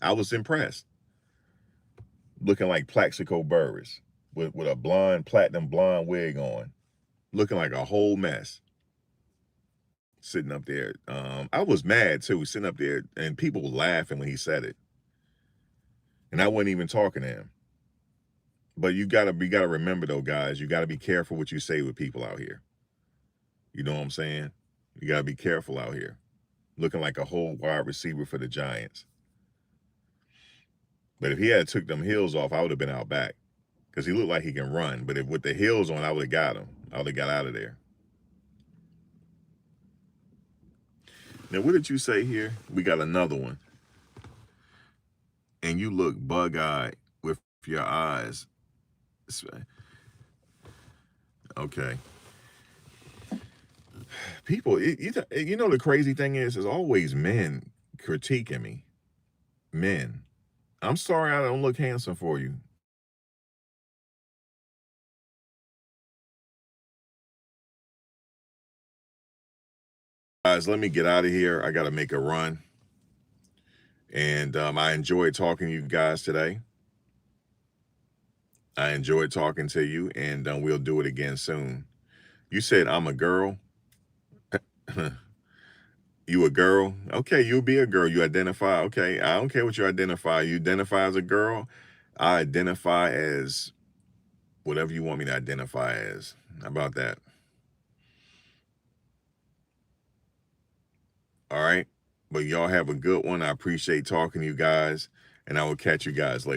I was impressed. Looking like Plaxico Burress with a platinum blonde wig on, looking like a whole mess. Sitting up there, I was mad too, sitting up there, and people were laughing when he said it, and I wasn't even talking to him. But you gotta remember though, guys, you gotta be careful what you say with people out here. You know what I'm saying? You gotta be careful out here. Looking like a whole wide receiver for the Giants. But if he had took them heels off, I would have been out back, because he looked like he can run. But if with the heels on, I would have got him. I would have got out of there. Now, what did you say here? We got another one. And you look bug-eyed with your eyes. Okay. People, the crazy thing is always men critiquing me. Men. I'm sorry I don't look handsome for you. Guys, let me get out of here. I got to make a run. And I enjoyed talking to you guys today. I enjoyed talking to you, and we'll do it again soon. You said I'm a girl. You a girl? Okay, you'll be a girl. You identify. Okay, I don't care what you identify. You identify as a girl. I identify as whatever you want me to identify as. How about that? All right. But y'all have a good one. I appreciate talking to you guys, and I will catch you guys later.